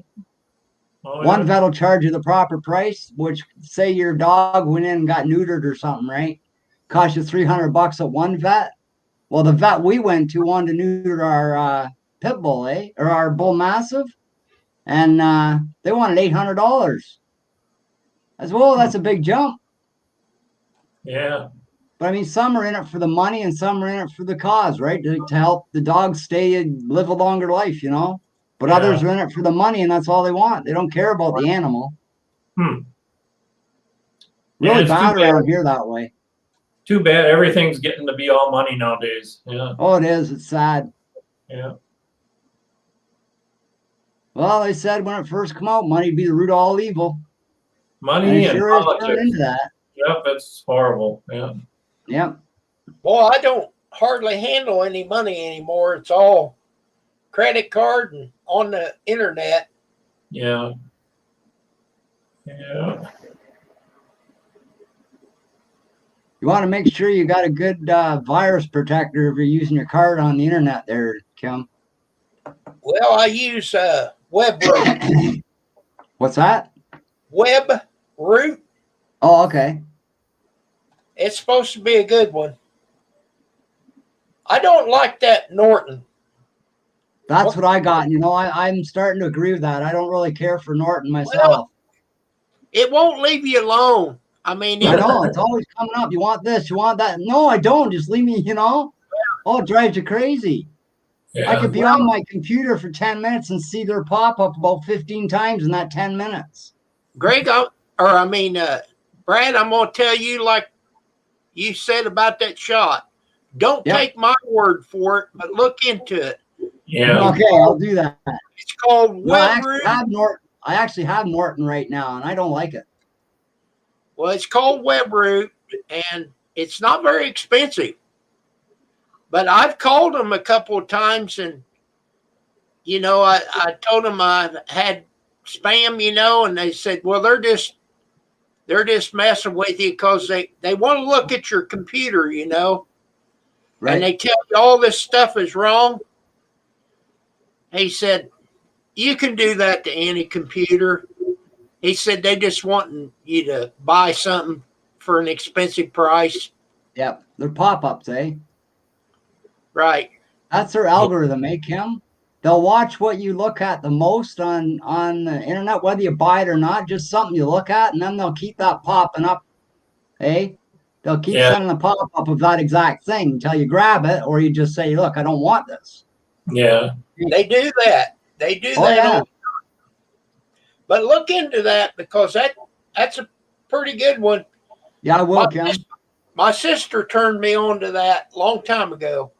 Oh, One yeah. vet will charge you the proper price, which say your dog went in and got neutered or something, right? Cost you $300 at one vet. Well, the vet we went to wanted to neuter our pit bull, eh? Or our bull massive. And they wanted $800. As well, that's a big jump. Yeah. But I mean, some are in it for the money and some are in it for the cause, right? To help the dog stay and live a longer life, you know? But Yeah. others are in it for the money and that's all they want. They don't care about the animal. Yeah, Really it's too bad bad. around here that way. Too bad everything's getting to be all money nowadays. Yeah. Oh, it is. It's sad. Yeah. Well, they said when it first come out, money'd be the root of all evil. And Money it and sure is turned politics. into that. Yep, it's horrible. Yeah. Yep. Boy, I don't hardly handle any money anymore. It's all credit card and on the internet. Yeah. Yeah. You want to make sure you got a good virus protector if you're using your card on the internet there, Kim. Well, I use WebRoot. What's that? WebRoot. Oh, okay. It's supposed to be a good one. I don't like that Norton. That's what I got. You know, I'm starting to agree with that. I don't really care for Norton myself. It won't leave you alone. I mean, I know. It's always coming up. You want this, you want that. No, I don't. Just leave me, you know. Oh, it drives you crazy. Yeah. I could be on my computer for 10 minutes and see their pop up about 15 times in that 10 minutes. Greg, Brad, I'm going to tell you like you said about that shot. Don't Yep. take my word for it, but look into it. Yeah. Okay, I'll do that. It's called No, WebRoot. I actually have Norton right now, and I don't like it. Well, it's called WebRoot, and it's not very expensive. But I've called them a couple of times, and, you know, I told them I had spam, you know, and they said, well, they're just messing with you because they want to look at your computer, you know. and they tell you all this stuff is wrong. He said, you can do that to any computer. He said they just wanting you to buy something for an expensive price. Yep. They're pop-ups, eh? Right. That's their algorithm, eh, Kim? They'll watch what you look at the most on the internet, whether you buy it or not, just something you look at, and then they'll keep that popping up, eh? They'll keep sending a pop-up of that exact thing until you grab it, or you just say, look, I don't want this. Yeah. They do that. They do Oh, that. yeah. But look into that because that's a pretty good one. Yeah, I will, Kim. My sister turned me on to that a long time ago.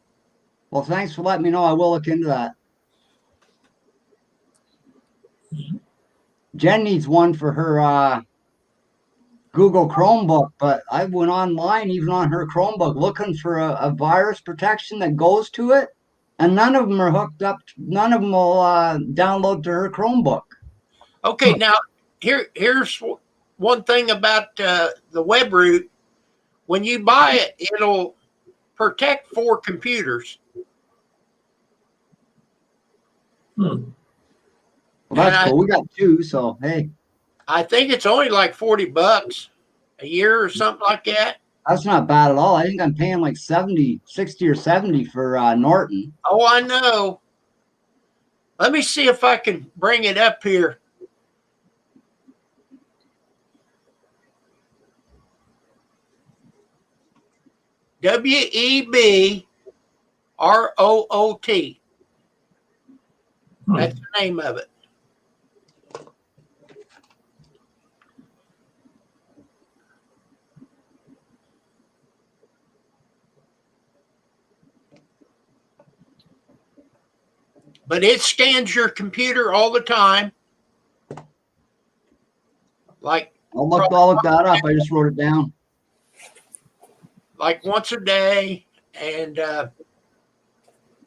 Well, thanks for letting me know. I will look into that. Jen needs one for her Google Chromebook, but I went online, even on her Chromebook, looking for a virus protection that goes to it, and none of them are hooked up. None of them will download to her Chromebook. Okay, now here's one thing about the WebRoot. When you buy it, it'll protect 4 computers. Well, that's cool. We got 2, so hey. I think it's only like $40 a year or something like that. That's not bad at all. I think I'm paying like 60 or 70 for Norton. Oh, I know. Let me see if I can bring it up here. WEBROOT. That's the name of it. But it scans your computer all the time. Like I'll look that up. I just wrote it down. Like once a day. And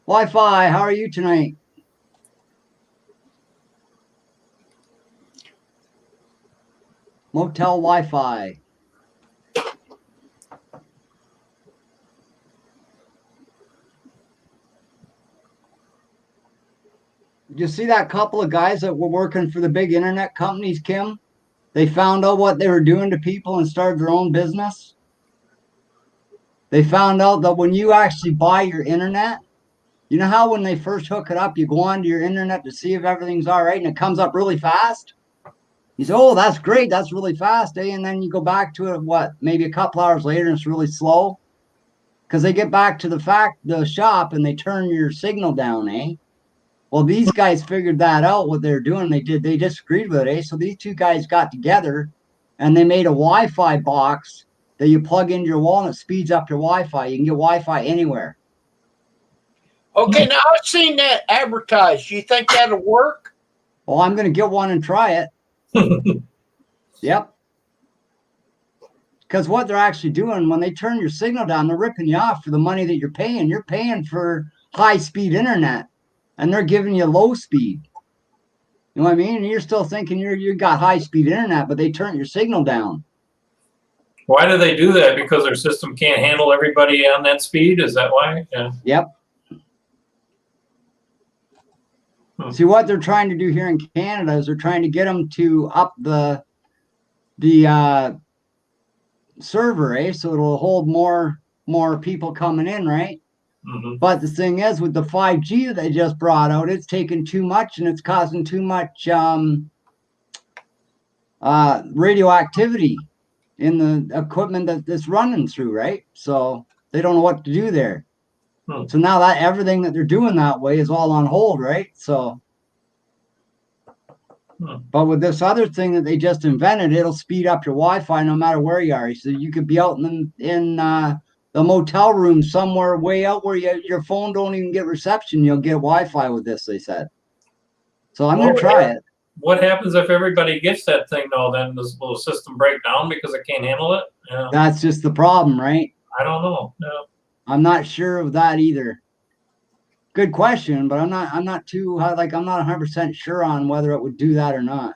Wi-Fi, how are you tonight? Motel Wi-Fi. Did you see that couple of guys that were working for the big internet companies, Kim? They found out what they were doing to people and started their own business. They found out that when you actually buy your internet, you know how when they first hook it up, you go onto your internet to see if everything's all right, and it comes up really fast? You say, oh, that's great. That's really fast, eh? And then you go back to it, maybe a couple hours later, and it's really slow? Because they get back to the shop, and they turn your signal down, eh? Well, these guys figured that out, what they're doing. They disagreed with it, eh? So these 2 guys got together, and they made a Wi-Fi box that you plug into your wall, and it speeds up your Wi-Fi. You can get Wi-Fi anywhere. okay, now I've seen that advertised. Do you think that'll work? Well, I'm going to get one and try it. Yep. Because what they're actually doing, when they turn your signal down, they're ripping you off for the money that you're paying. You're paying for high-speed internet, and they're giving you low speed. You know what I mean? And you're still thinking you got high-speed internet, but they turn your signal down. Why do they do that? Because their system can't handle everybody on that speed? Is that why? Yeah. Yep. See, what they're trying to do here in Canada is they're trying to get them to up the server, eh? So it'll hold more people coming in, right? Mm-hmm. But the thing is, with the 5G that they just brought out, it's taking too much, and it's causing too much radioactivity in the equipment that it's running through, right? So they don't know what to do there. So now that everything that they're doing that way is all on hold, right? So, but with this other thing that they just invented, it'll speed up your Wi-Fi no matter where you are. So you could be out in the motel room somewhere way out where your phone don't even get reception. You'll get Wi-Fi with this, they said. So I'm going to try it. What happens if everybody gets that thing, though? Then does the system break down because it can't handle it? Yeah. That's just the problem, right? I don't know. No. I'm not sure of that either. Good question, but I'm not 100% sure on whether it would do that or not.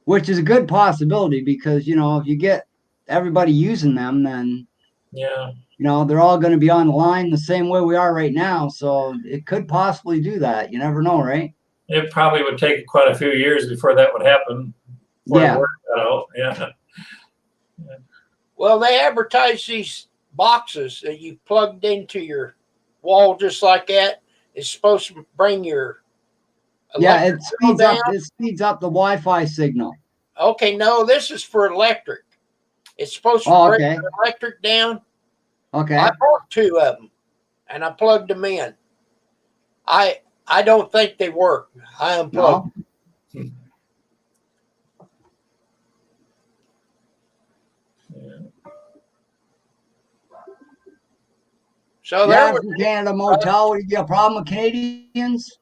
Which is a good possibility because, if you get everybody using them, then Yeah. they're all going to be on the line the same way we are right now. So it could possibly do that. You never know, right? It probably would take quite a few years before that would happen. Before it Yeah. worked out. Yeah. Well, they advertise these boxes that you plugged into your wall just like that. It's supposed to bring your Yeah, electric it speeds bill up. down. It speeds up the Wi-Fi signal. Okay, no, this is for electric. It's supposed to Oh, bring okay. your electric down. Okay. I bought 2 of them, and I plugged them in. I don't think they work. I unplugged. No. So Yeah, there was from Canada Motel. Would you get a problem with Canadians?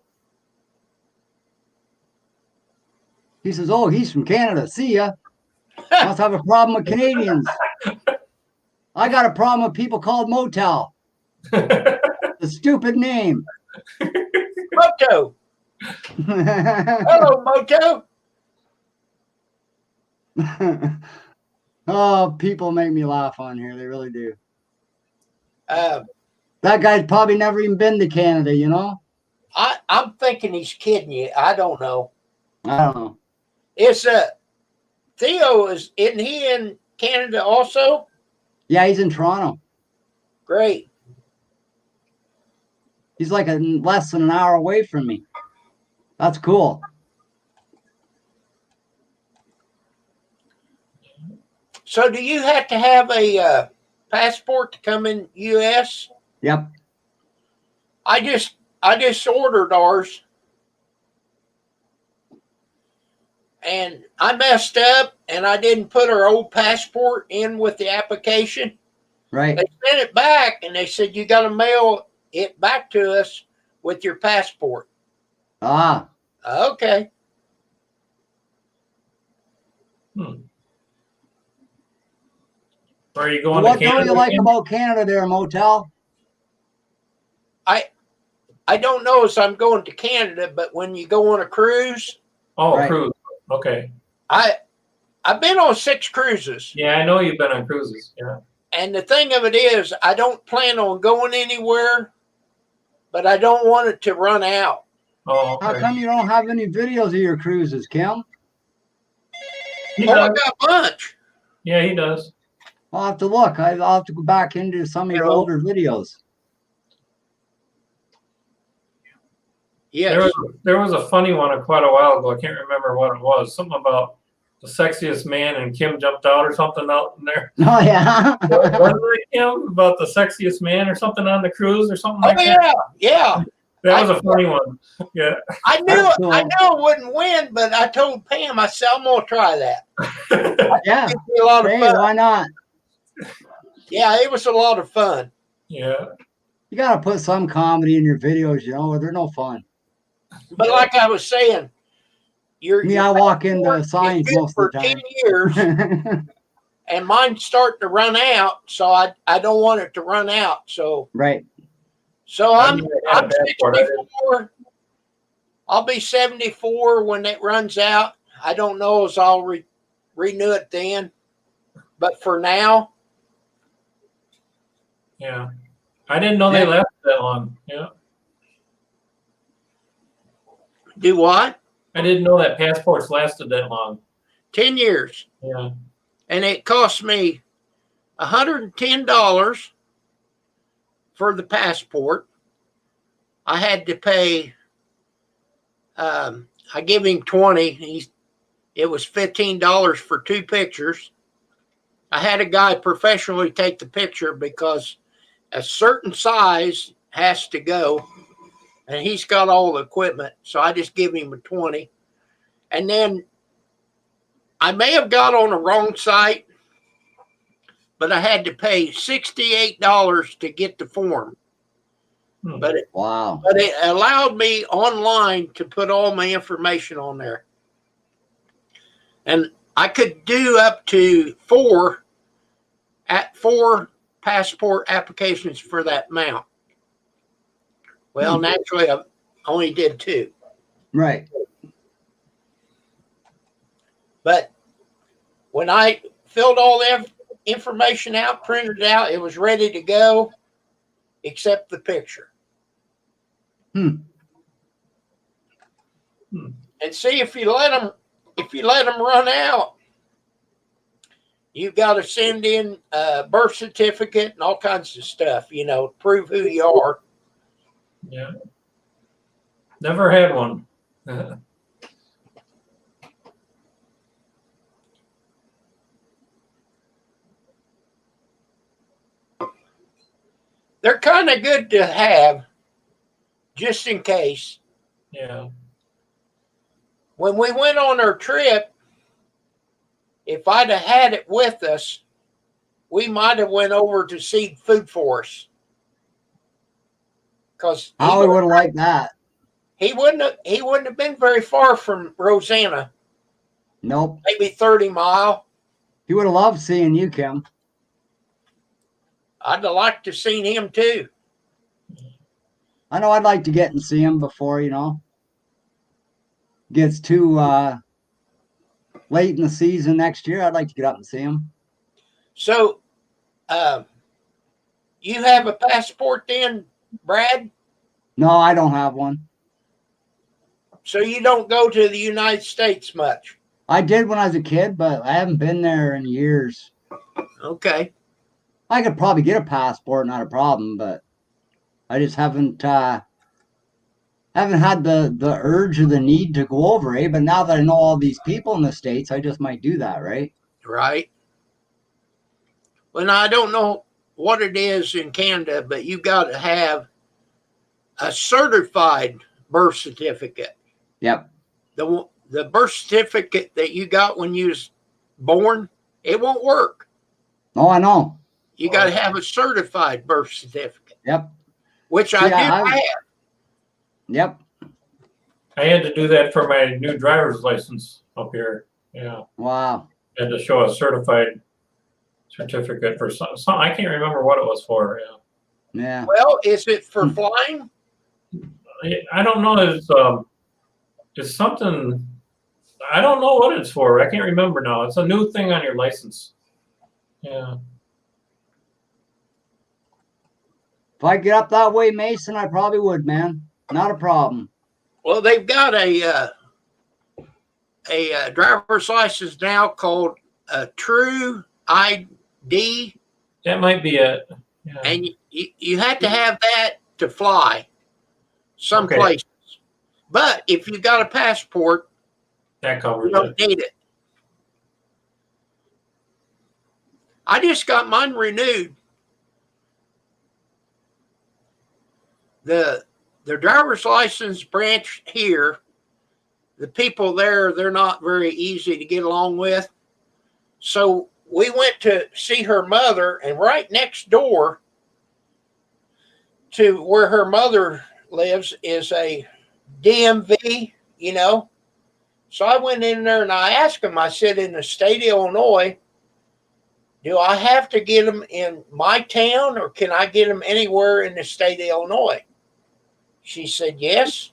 He says, "Oh, he's from Canada. See ya. Must have a problem with Canadians." I got a problem with people called Motel. The stupid name. Moto. Hello, Moto. Oh, people make me laugh on here. They really do. That guy's probably never even been to Canada, I'm thinking he's kidding you. I don't know. I don't know. It's Theo isn't he in Canada also? Yeah, he's in Toronto. Great. He's like less than an hour away from me. That's cool. So do you have to have a passport to come in U.S.? Yep. I just ordered ours, and I messed up, and I didn't put our old passport in with the application. Right. They sent it back, and they said you got to mail it back to us with your passport. Ah. Okay. Where are you going What to Canada? don't you like again? about Canada there, Motel? I don't know if I'm going to Canada, but when you go on a cruise, Oh, Right. cruise. Okay. I've been on 6 cruises. Yeah, I know you've been on cruises. Yeah. And the thing of it is, I don't plan on going anywhere, but I don't want it to run out. Oh, How okay. come you don't have any videos of your cruises, Kim? He Oh, I does. got a bunch. Yeah, he does. I'll have to look. I'll have to go back into some of your Hello? older videos. Yes. There was a funny one quite a while ago. I can't remember what it was. Something about the sexiest man and Kim jumped out or something out in there. Oh, yeah. Wasn't it, Kim, about the sexiest man or something on the cruise or something Oh like that? yeah. That was a funny one. Yeah. I knew That's cool. I wouldn't win, but I told Pam, I said I'm gonna try that. Yeah. It'd be a lot of Hey, fun. why not? Yeah, it was a lot of fun. Yeah. You got to put some comedy in your videos, or they're no fun. But like I was saying, Me, I walk into passport is signs good most of for the 10 time. years, and mine's starting to run out, so I don't want it to run out. So Right. I'm never had a passport. I didn't. 64. I'll be 74 when it runs out. I don't know if I'll renew it then, but for now, Yeah. I didn't know they Yeah. lasted that long. Yeah. do what? I didn't know that passports lasted that long. 10 years. Yeah. And it cost me $110 for the passport. I had to pay. I give him 20. It was $15 for 2 pictures. I had a guy professionally take the picture because a certain size has to go, and he's got all the equipment. So I just give him a 20, and then I may have got on the wrong site, but I had to pay $68 to get the form. But Wow. it allowed me online to put all my information on there. And I could do up to 4 passport applications for that amount. Well, naturally, I only did 2. Right. But when I filled all the information out, printed out. It was ready to go, except the picture. Hmm. And see, if you let them run out, you've got to send in a birth certificate and all kinds of stuff, to prove who you are. Yeah. Never had one. They're kind of good to have, just in case. Yeah. When we went on our trip, if I'd have had it with us, we might have went over to Seed Food Forest. Because I would have liked that. he wouldn't have been very far from Rosanna. Nope. Maybe 30 mile. He would have loved seeing you, Kim. I'd have liked to have seen him too. I know I'd like to get and see him before, gets too late in the season next year. I'd like to get up and see him. So, you have a passport then, Brad? No, I don't have one. So you don't go to the United States much? I did when I was a kid, but I haven't been there in years. Okay. I could probably get a passport, not a problem, but I just haven't had the urge or the need to go over, eh? But now that I know all these people in the States, I just might do that, right? Right. Well, now, I don't know what it is in Canada, but you got to have a certified birth certificate. Yep. The birth certificate that you got when you was born, it won't work. Oh, I know. You got to have a certified birth certificate. Yep. Which I do have. Yep. I had to do that for my new driver's license up here. Yeah. Wow. I had to show a certified certificate for some I can't remember what it was for. Yeah. Yeah. Well, is it for flying? I don't know. It's something. I don't know what it's for. I can't remember now. It's a new thing on your license. Yeah. If I get up that way, Mason, I probably would, man. Not a problem. Well, they've got a driver's license now called a True ID. That might be it. Yeah. And you have to have that to fly some Okay. places. But if you got a passport, That you covers don't it. need it. I just got mine renewed. The driver's license branch here, the people there, they're not very easy to get along with. So we went to see her mother, and right next door to where her mother lives is a DMV, So I went in there and I asked them, I said, in the state of Illinois, do I have to get them in my town or can I get them anywhere in the state of Illinois? She said, yes.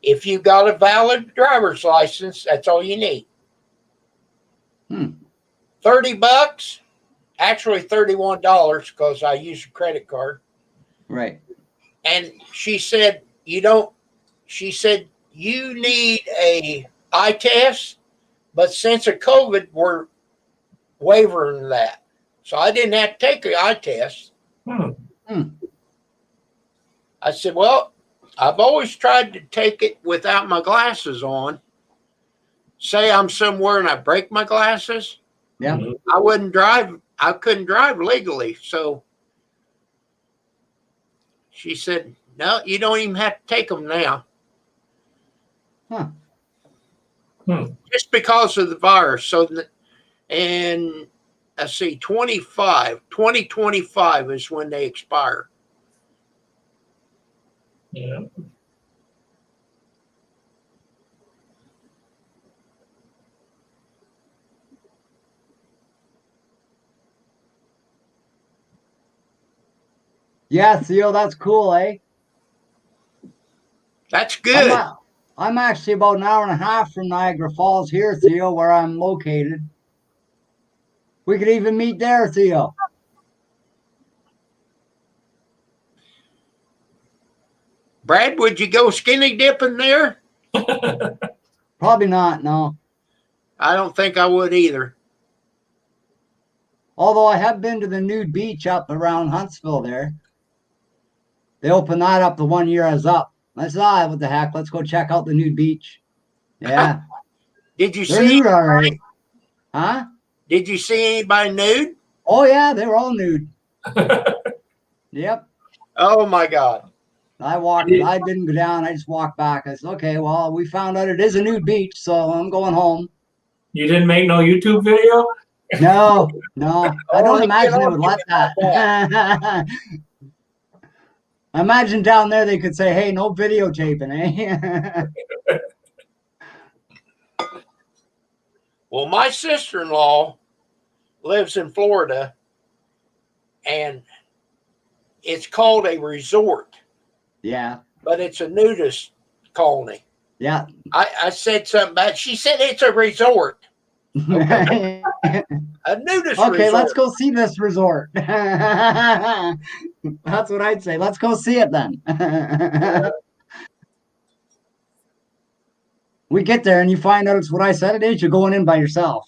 If you got a valid driver's license, that's all you need. $30, actually $31 because I use a credit card. Right. And she said, you need a eye test, but since of COVID, we're waiving that. So I didn't have to take the eye test. I said, well, I've always tried to take it without my glasses on. Say I'm somewhere and I break my glasses. Yeah. I wouldn't drive. I couldn't drive legally. So she said, no, you don't even have to take them now. Just because of the virus. So, and let's see, 2025 is when they expire. Yeah. Yeah, Theo, that's cool, eh? That's good. I'm actually about an hour and a half from Niagara Falls here, Theo, where I'm located. We could even meet there, Theo. Brad, would you go skinny dipping there? Probably not, no. I don't think I would either. Although I have been to the nude beach up around Huntsville there. They opened that up the 1 year I was up. I said, ah, what the heck? Let's go check out the nude beach. Yeah. Did you They're see? nude all right. Huh? Did you see anybody nude? Oh, yeah, they were all nude. Yep. Oh my God! I didn't go down. I just walked back. I said, okay, well, we found out it is a nude beach, so I'm going home. You didn't make no YouTube video? No. I don't they imagine get they on would you let about that. I imagine down there they could say, hey, no videotaping, eh? Well, my sister-in-law lives in Florida, and it's called a resort, Yeah. but it's a nudist colony. Yeah. I said something about it. She said it's a resort, Okay, a nudist resort. let's go see this resort. That's what I'd say. Let's go see it then. We get there and you find out it's what I said it is, you're going in by yourself.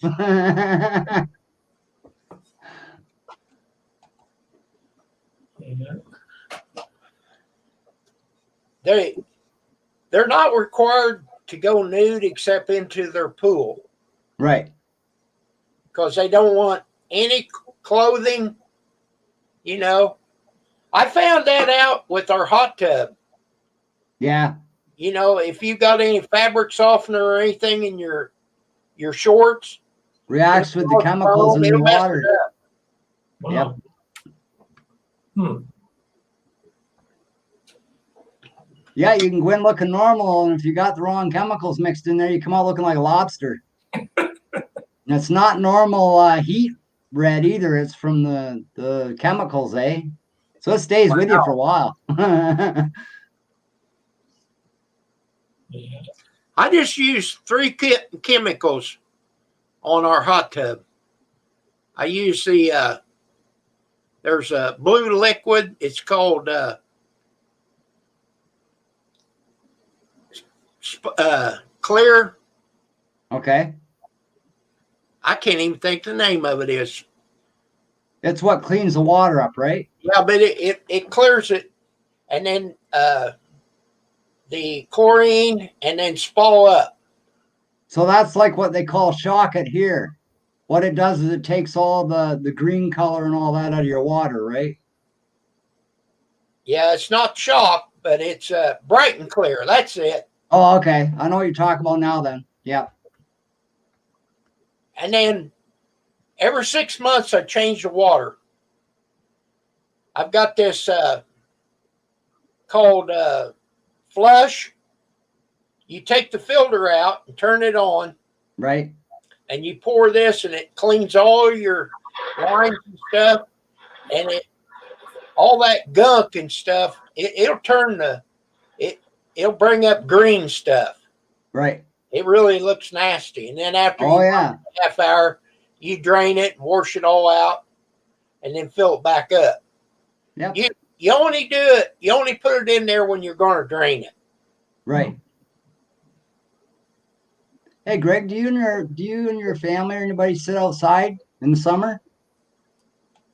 They're not required to go nude except into their pool Right. because they don't want any clothing. You know, I found that out with our hot tub. Yeah. You know, if you got any fabric softener or anything in your shorts, Reacts with the chemicals in the it'll mess water. it up. Wow. Hmm. Yeah, you can go in looking normal, and if you got the wrong chemicals mixed in there, you come out looking like a lobster. And it's not normal heat red either. It's from the chemicals, eh? So it stays with you for a while. Yeah. I just use 3 chemicals on our hot tub. I use there's a blue liquid. It's called Clear. Okay. I can't even think the name of it is. It's what cleans the water up, right? Yeah, but it clears it. And then the chlorine and then Spall Up. So that's like what they call shock it here. What it does is it takes all the green color and all that out of your water, right? Yeah, it's not shock, but it's bright and clear. That's it. Oh, okay. I know what you're talking about now then. Yeah. And then every 6 months, I change the water. I've got this called Flush. You take the filter out and turn it on, Right. and you pour this, and it cleans all your lines and stuff, and all that gunk and stuff. It'll turn it'll bring up green stuff. Right. It really looks nasty. And then after Oh, yeah. a half hour, you drain it and wash it all out, and then fill it back up. Yep. You only do it. You only put it in there when you're going to drain it. Right. Hey, Greg, do you and your family or anybody sit outside in the summer?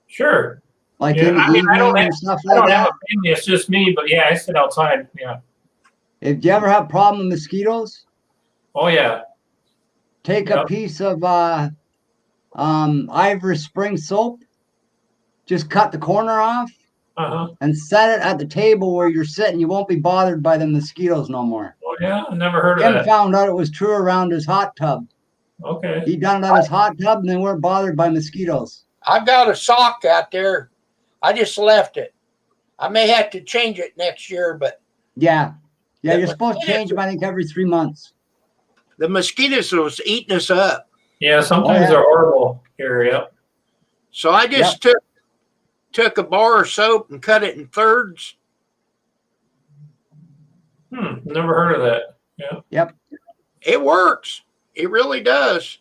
Sure. Like Yeah, in the I mean, I don't evening have- and stuff I like don't have that? a family. It's just me, but yeah, I sit outside. Yeah. If you ever have a problem with mosquitoes, Oh yeah. take a Yep. piece of Ivory Spring soap, just cut the corner off Uh-huh. and set it at the table where you're sitting. You won't be bothered by the mosquitoes no more. Oh yeah. I never heard of Tim that. found out it was true around his hot tub. Okay. He done it on his hot tub and they weren't bothered by mosquitoes. I've got a sock out there. I just left it. I may have to change it next year, but Yeah. Yeah, The you're supposed to change them, I think, every 3 months. the mosquitoes was eating us up. Yeah. Sometimes yeah. they're horrible here. Yep. So I just took a bar of soap and cut it in thirds. Never heard of that. Yeah. Yep. It works. It really does.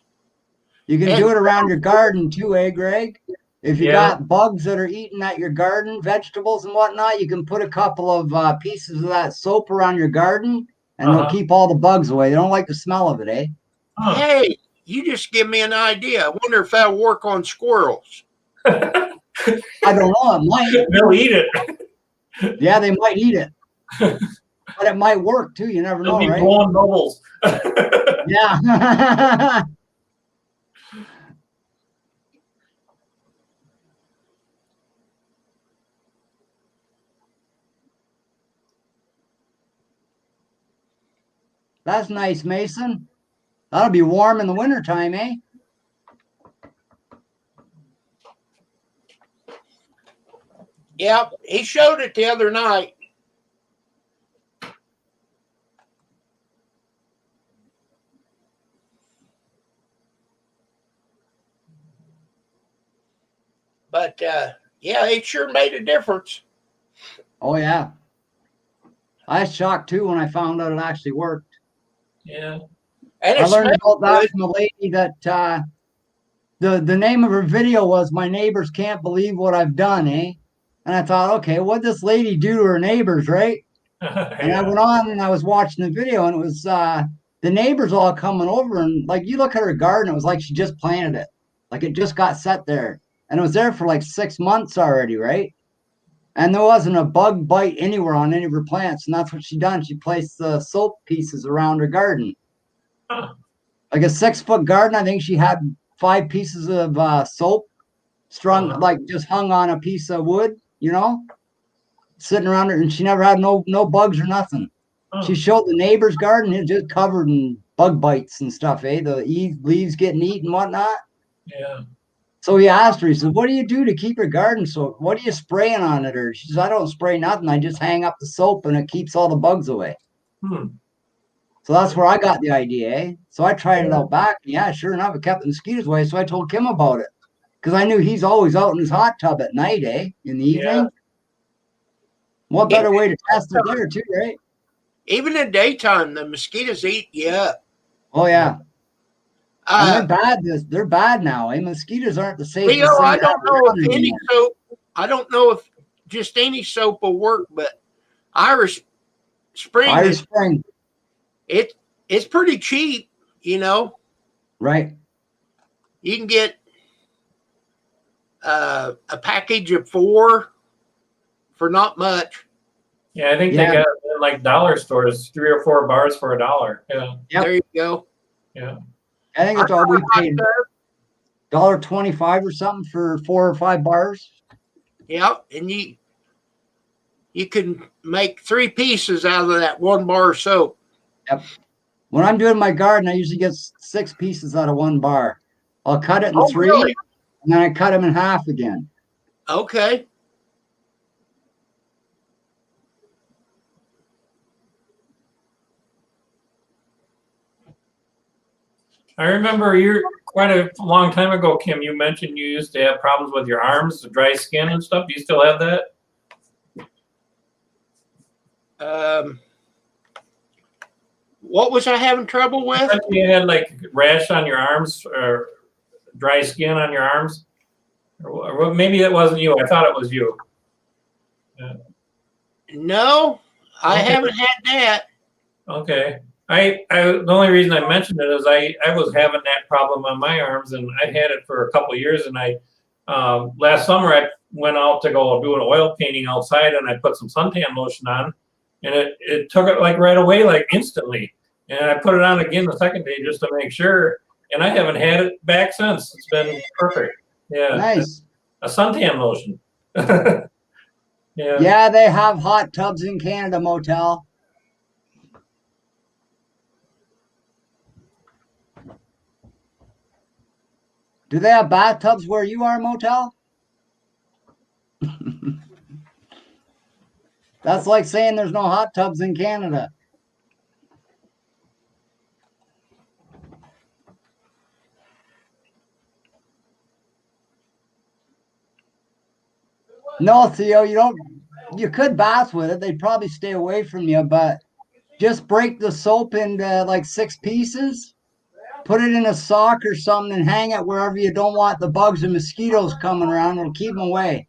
You can do it around your garden too, eh, Greg? If you Yeah. got bugs that are eating at your garden, vegetables and whatnot, you can put a couple of pieces of that soap around your garden, and it'll keep all the bugs away. They don't like the smell of it, eh? Huh. Hey, you just give me an idea. I wonder if that'll work on squirrels. I don't know. It might. They'll eat it. Yeah, they might eat it. But it might work too. You never They'll know, be right? blowing bubbles. Yeah. That's nice, Mason. That'll be warm in the wintertime, eh? Yep, he showed it the other night. But yeah, it sure made a difference. Oh, yeah. I was shocked too when I found out it actually worked. Yeah. And I it learned smelled about that good. from a lady that the name of her video was "My Neighbors Can't Believe What I've Done," eh? And I thought, okay, what'd this lady do to her neighbors, right? And I went on and I was watching the video, and it was the neighbors all coming over, and like you look at her garden, it was like she just planted it, like it just got set there, and it was there for like 6 months already, right? And there wasn't a bug bite anywhere on any of her plants, and that's what she done. She placed the soap pieces around her garden, Huh. like a 6-foot garden. I think she had 5 pieces of soap strung, like just hung on a piece of wood, you know, sitting around her, and she never had no bugs or nothing. Huh. She showed the neighbor's garden; it's just covered in bug bites and stuff, eh? The leaves getting eaten and whatnot. Yeah. So he asked her, he said, "What do you do to keep your garden soap? What are you spraying on it?" Or she says, "I don't spray nothing. I just hang up the soap and it keeps all the bugs away." Hmm. So that's where I got the idea, eh? So I tried it out back. And yeah, sure enough, it kept the mosquitoes away. So I told Kim about it because I knew he's always out in his hot tub at night, eh? In the evening. Yeah. What better way to test it there, too, right? Even in daytime, the mosquitoes eat you up. Oh, yeah. And they're Uh, bad. They're bad now, eh? Mosquitoes aren't the safest Leo, thing I to don't have know around if any anymore. soap. I don't know if just any soap will work, but Irish Spring, Irish Spring, it's pretty cheap. You know, right? you can get a package of 4 for not much. Yeah, I think Yeah. they got it in like dollar stores, 3 or 4 bars for $1. Yeah. Yep. There you go. Yeah. I think it's all we paid $1.25 or something for 4 or 5 bars. Yeah, and you can make 3 pieces out of that 1 bar of soap. Yep. When I'm doing my garden, I usually get 6 pieces out of 1 bar. I'll cut it in 3, really? and then I cut them in half again. Okay. I remember quite a long time ago, Kim, you mentioned you used to have problems with your arms, the dry skin and stuff. Do you still have that? What was I having trouble with? You had like rash on your arms or dry skin on your arms? Or maybe it wasn't you. I thought it was you. No, I Okay. haven't had that. Okay. The only reason I mentioned it is I was having that problem on my arms, and I had it for a couple of years. And last summer I went out to go do an oil painting outside, and I put some suntan lotion on, and it took it like right away, like instantly. And I put it on again the second day just to make sure, and I haven't had it back since. It's been perfect. Yeah. Nice. A suntan lotion. Yeah. Yeah, they have hot tubs in Canada, Motel. Do they have bathtubs where you are, Motel? That's like saying there's no hot tubs in Canada. No, Theo, you could bath with it. They'd probably stay away from you, but just break the soap into like 6 pieces put it in a sock or something and hang it wherever you don't want the bugs and mosquitoes coming around. It'll keep them away.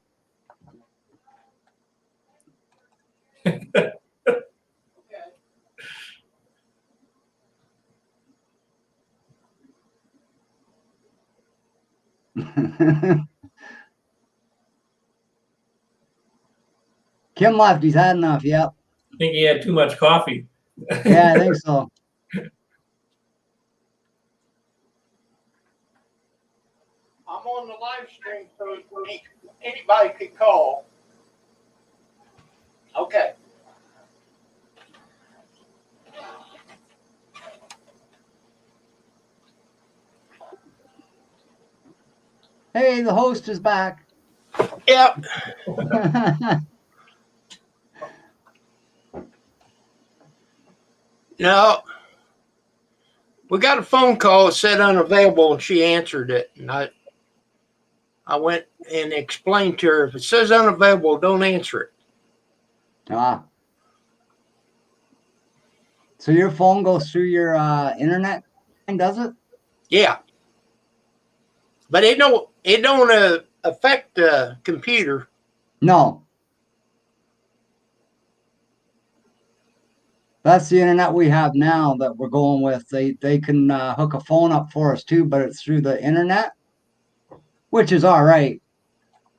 Kim left. He's had enough. Yep. I think he had too much coffee. Yeah, I think so. I'm on the live stream, so anybody could call. Okay. Hey, the host is back. Yep. No. We got a phone call that said unavailable, and she answered it. And I went and explained to her, if it says unavailable, don't answer it. Ah. So your phone goes through your internet, does it? Yeah. But it don't affect the computer. No. That's the internet we have now that we're going with. They can hook a phone up for us too, but it's through the internet, which is all right.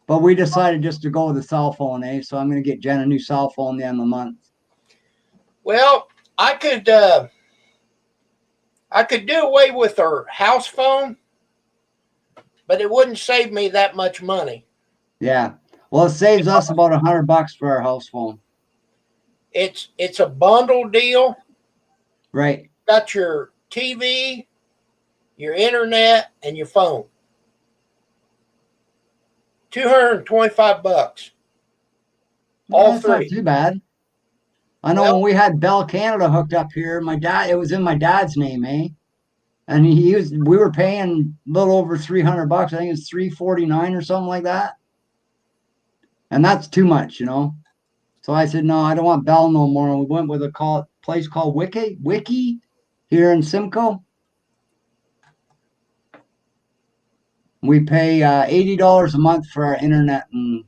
But we decided just to go with the cell phone, So I'm going to get Jen a new cell phone the end of the month. Well, I could do away with her house phone, but it wouldn't save me that much money. Yeah. Well, it saves us about $100 for our house phone. It's a bundle deal. Right. Got your TV, your internet, and your phone. $225. All That's three. not too bad. I know when we had Bell Canada hooked up here, it was in my dad's name, And we were paying a little over $300. I think it's $349 or something like that. And that's too much, So I said, no, I don't want Bell no more. And we went with a place called Wiki here in Simcoe. We pay $80 a month for our internet, and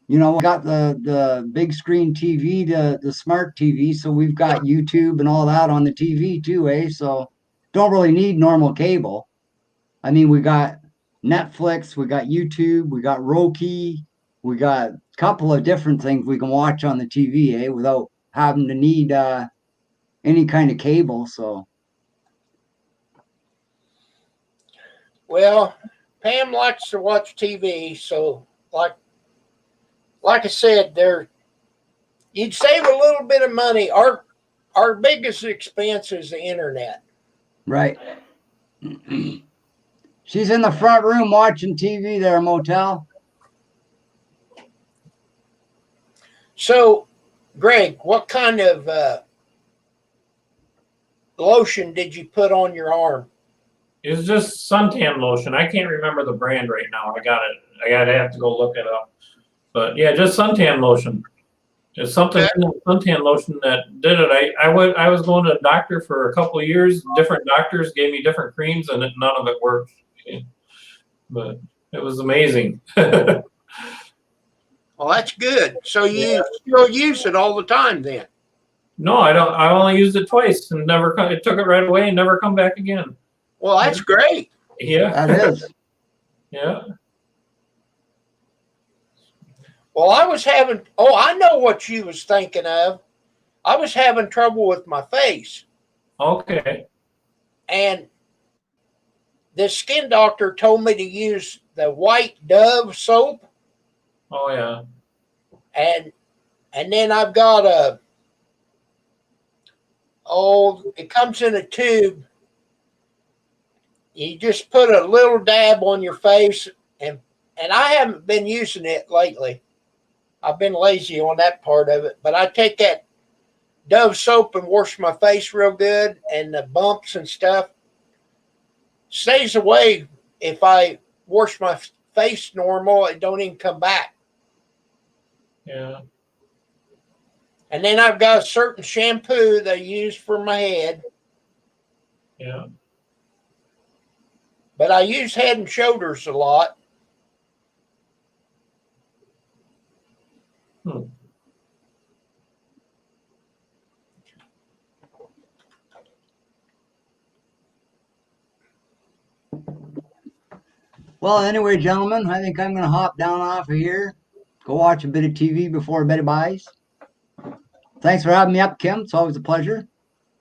we got the big screen TV, the smart TV, so we've got YouTube and all that on the TV too, So don't really need normal cable. I mean, we got Netflix, we got YouTube, we got Roku, we got a couple of different things we can watch on the TV, without having to need any kind of cable. So, Well, Pam likes to watch TV, so like I said, you'd save a little bit of money. Our biggest expense is the internet. right. She's in the front room watching TV there, Motel. So, Greg, what kind of lotion did you put on your arm? It's just suntan lotion. I can't remember the brand right now. I gotta have to go look it up. But yeah, just suntan lotion. There's something in the suntan lotion that did it. I was going to a doctor for a couple of years. Different doctors gave me different creams, and none of it worked. But it was amazing. Well, that's good. So you still use it all the time then? No, I don't. I only used it twice and it took it right away and never come back again. Well, that's great. Yeah. That is. Yeah. Well, I know what you was thinking of. I was having trouble with my face. Okay. And the skin doctor told me to use the White Dove soap. Oh yeah. And then I've got it comes in a tube. You just put a little dab on your face, and I haven't been using it lately. I've been lazy on that part of it, but I take that Dove soap and wash my face real good, and the bumps and stuff stays away. If I wash my face normal, it don't even come back. Yeah. And then I've got a certain shampoo that I use for my head. Yeah. But I use Head and Shoulders a lot. Well, anyway, gentlemen, I think I'm going to hop down off of here, go watch a bit of TV before bed buys. Thanks for having me up, Kim. It's always a pleasure.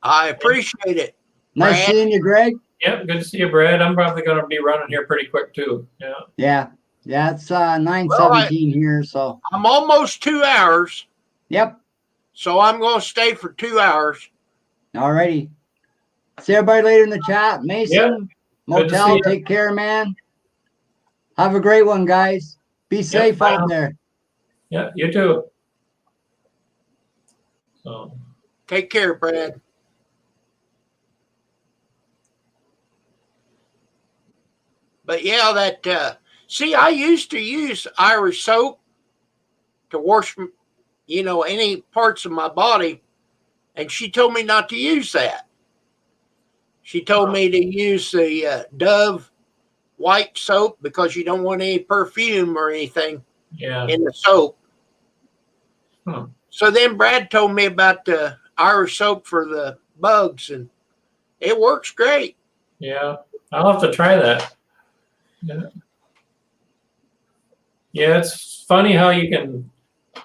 I appreciate it. Nice Brad? seeing you, Greg. Yep, good to see you, Brad. I'm probably going to be running here pretty quick too. Yeah. Yeah, it's 9:17 here, so I'm almost 2 hours, yep. so I'm going to stay for 2 hours. Alrighty. See everybody later in the chat. Mason, Good to see Motel, you. take care, man. Have a great one, guys. Be safe bye out now. there. Yeah, you too. So, Take care, Brad. But yeah, that see, I used to use Irish soap to wash, any parts of my body, and she told me not to use that. She told me to use the Dove white soap because you don't want any perfume or anything yeah. in the soap. Hmm. So then Brad told me about the Irish soap for the bugs, and it works great. Yeah. I'll have to try that. Yeah, it's funny how you can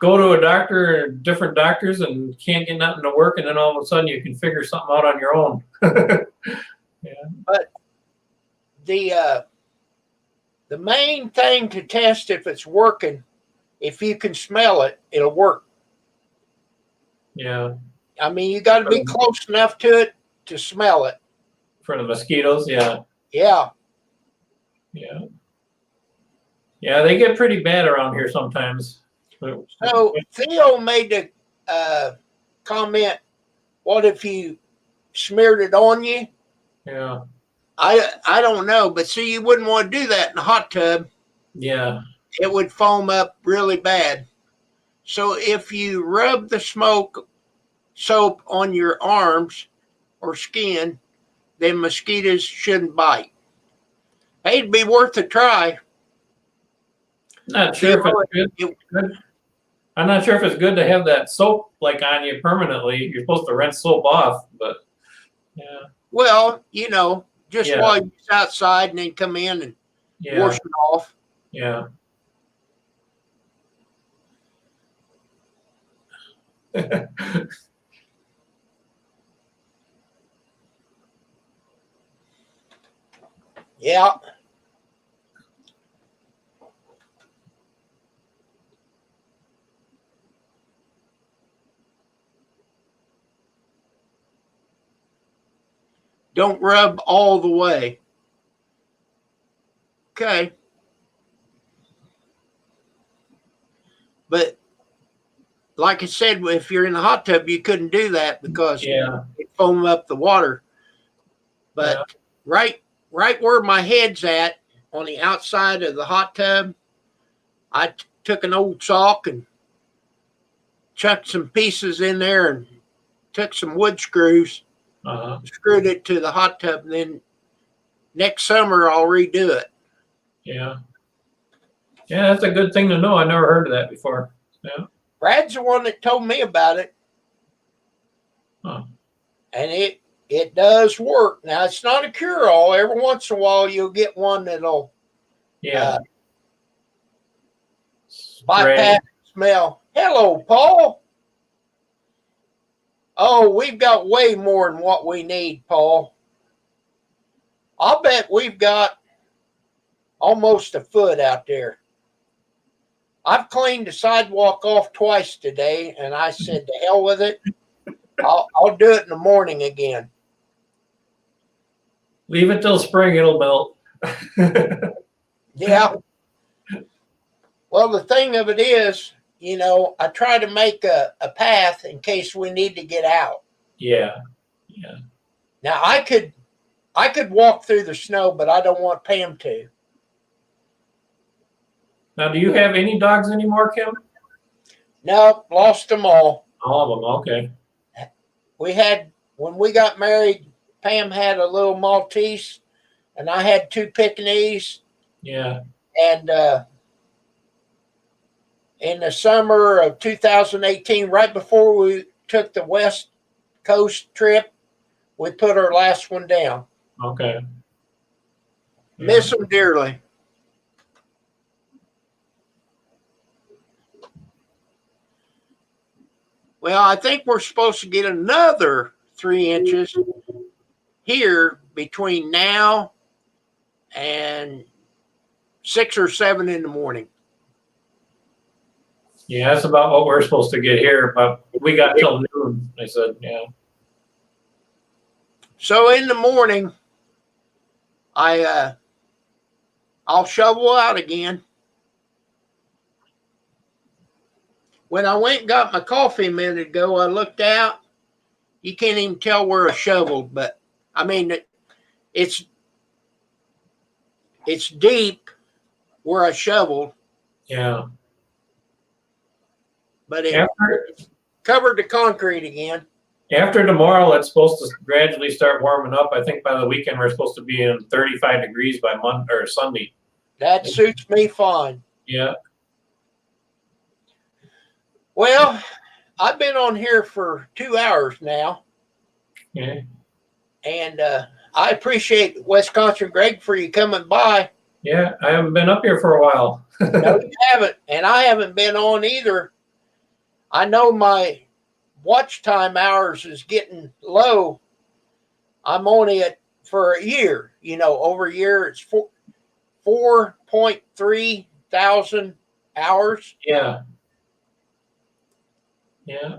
go to a doctor or different doctors and can't get nothing to work, and then all of a sudden you can figure something out on your own. But the main thing to test if it's working, if you can smell it, it'll work. Yeah. I mean, you got to be close enough to it to smell it. For the mosquitoes, yeah. Yeah. Yeah. Yeah, they get pretty bad around here sometimes. So Theo made the comment, what if you smeared it on you? Yeah. I don't know, but see, you wouldn't want to do that in a hot tub. Yeah. It would foam up really bad. So if you rub the soap on your arms or skin, then mosquitoes shouldn't bite. Hey, it'd be worth a try. Not sure if it's good. I'm not sure if it's good to have that soap like on you permanently. You're supposed to rinse soap off, but yeah. Well, just Yeah. while you're outside and then come in and wash it off. Yeah. Yeah. Don't rub all the way. Okay. But like I said, if you're in a hot tub, you couldn't do that because it foam up the water. But right where my head's at on the outside of the hot tub, I took an old sock and chucked some pieces in there and took some wood screws, screwed it to the hot tub, and then next summer I'll redo it. Yeah. Yeah, that's a good thing to know. I never heard of that before. Yeah. Brad's the one that told me about it. Huh. And it does work. Now, it's not a cure-all. Every once in a while, you'll get one that'll bypass the smell. Hello, Paul. Oh, we've got way more than what we need, Paul. I'll bet we've got almost a foot out there. I've cleaned the sidewalk off twice today, and I said, to hell with it. I'll do it in the morning again. Leave it till spring, it'll melt. Yeah. Well, the thing of it is, I try to make a path in case we need to get out. Yeah. Yeah. Now, I could walk through the snow, but I don't want Pam to. Now, do you have any dogs anymore, Kim? No, lost them all. All of them, okay. When we got married, Pam had a little Maltese, and I had 2 Pekingese. Yeah. And in the summer of 2018, right before we took the West Coast trip, we put our last one down. Okay. Yeah. Miss them dearly. Well, I think we're supposed to get another 3 inches here between now and 6 or 7 in the morning. Yeah, that's about what we're supposed to get here, but we got till noon. I said, yeah. So in the morning, I'll shovel out again. When I went and got my coffee a minute ago, I looked out. You can't even tell where I shoveled, but I mean, it's deep where I shoveled, Yeah. but it covered the concrete again. After tomorrow, it's supposed to gradually start warming up. I think by the weekend, we're supposed to be in 35 degrees by Monday or Sunday. That suits me fine. Yeah. Well, I've been on here for 2 hours now, Yeah. and I appreciate Wisconsin Greg for you coming by. Yeah. I haven't been up here for a while. No, you haven't, and I haven't been on either. I know my watch time hours is getting low. I'm only for a year, over a year. It's 4.3 thousand hours. Yeah. Yeah.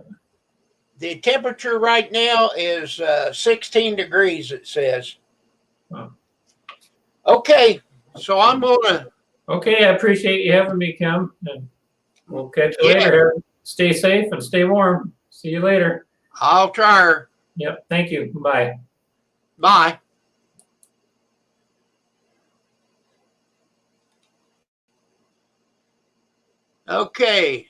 The temperature right now is 16 degrees, it says. Wow. Okay, so I'm going to. Okay. I appreciate you having me, Kim. And we'll catch you Yeah. later. Stay safe and stay warm. See you later. I'll try her. Yep. Thank you. Bye. Bye. Okay.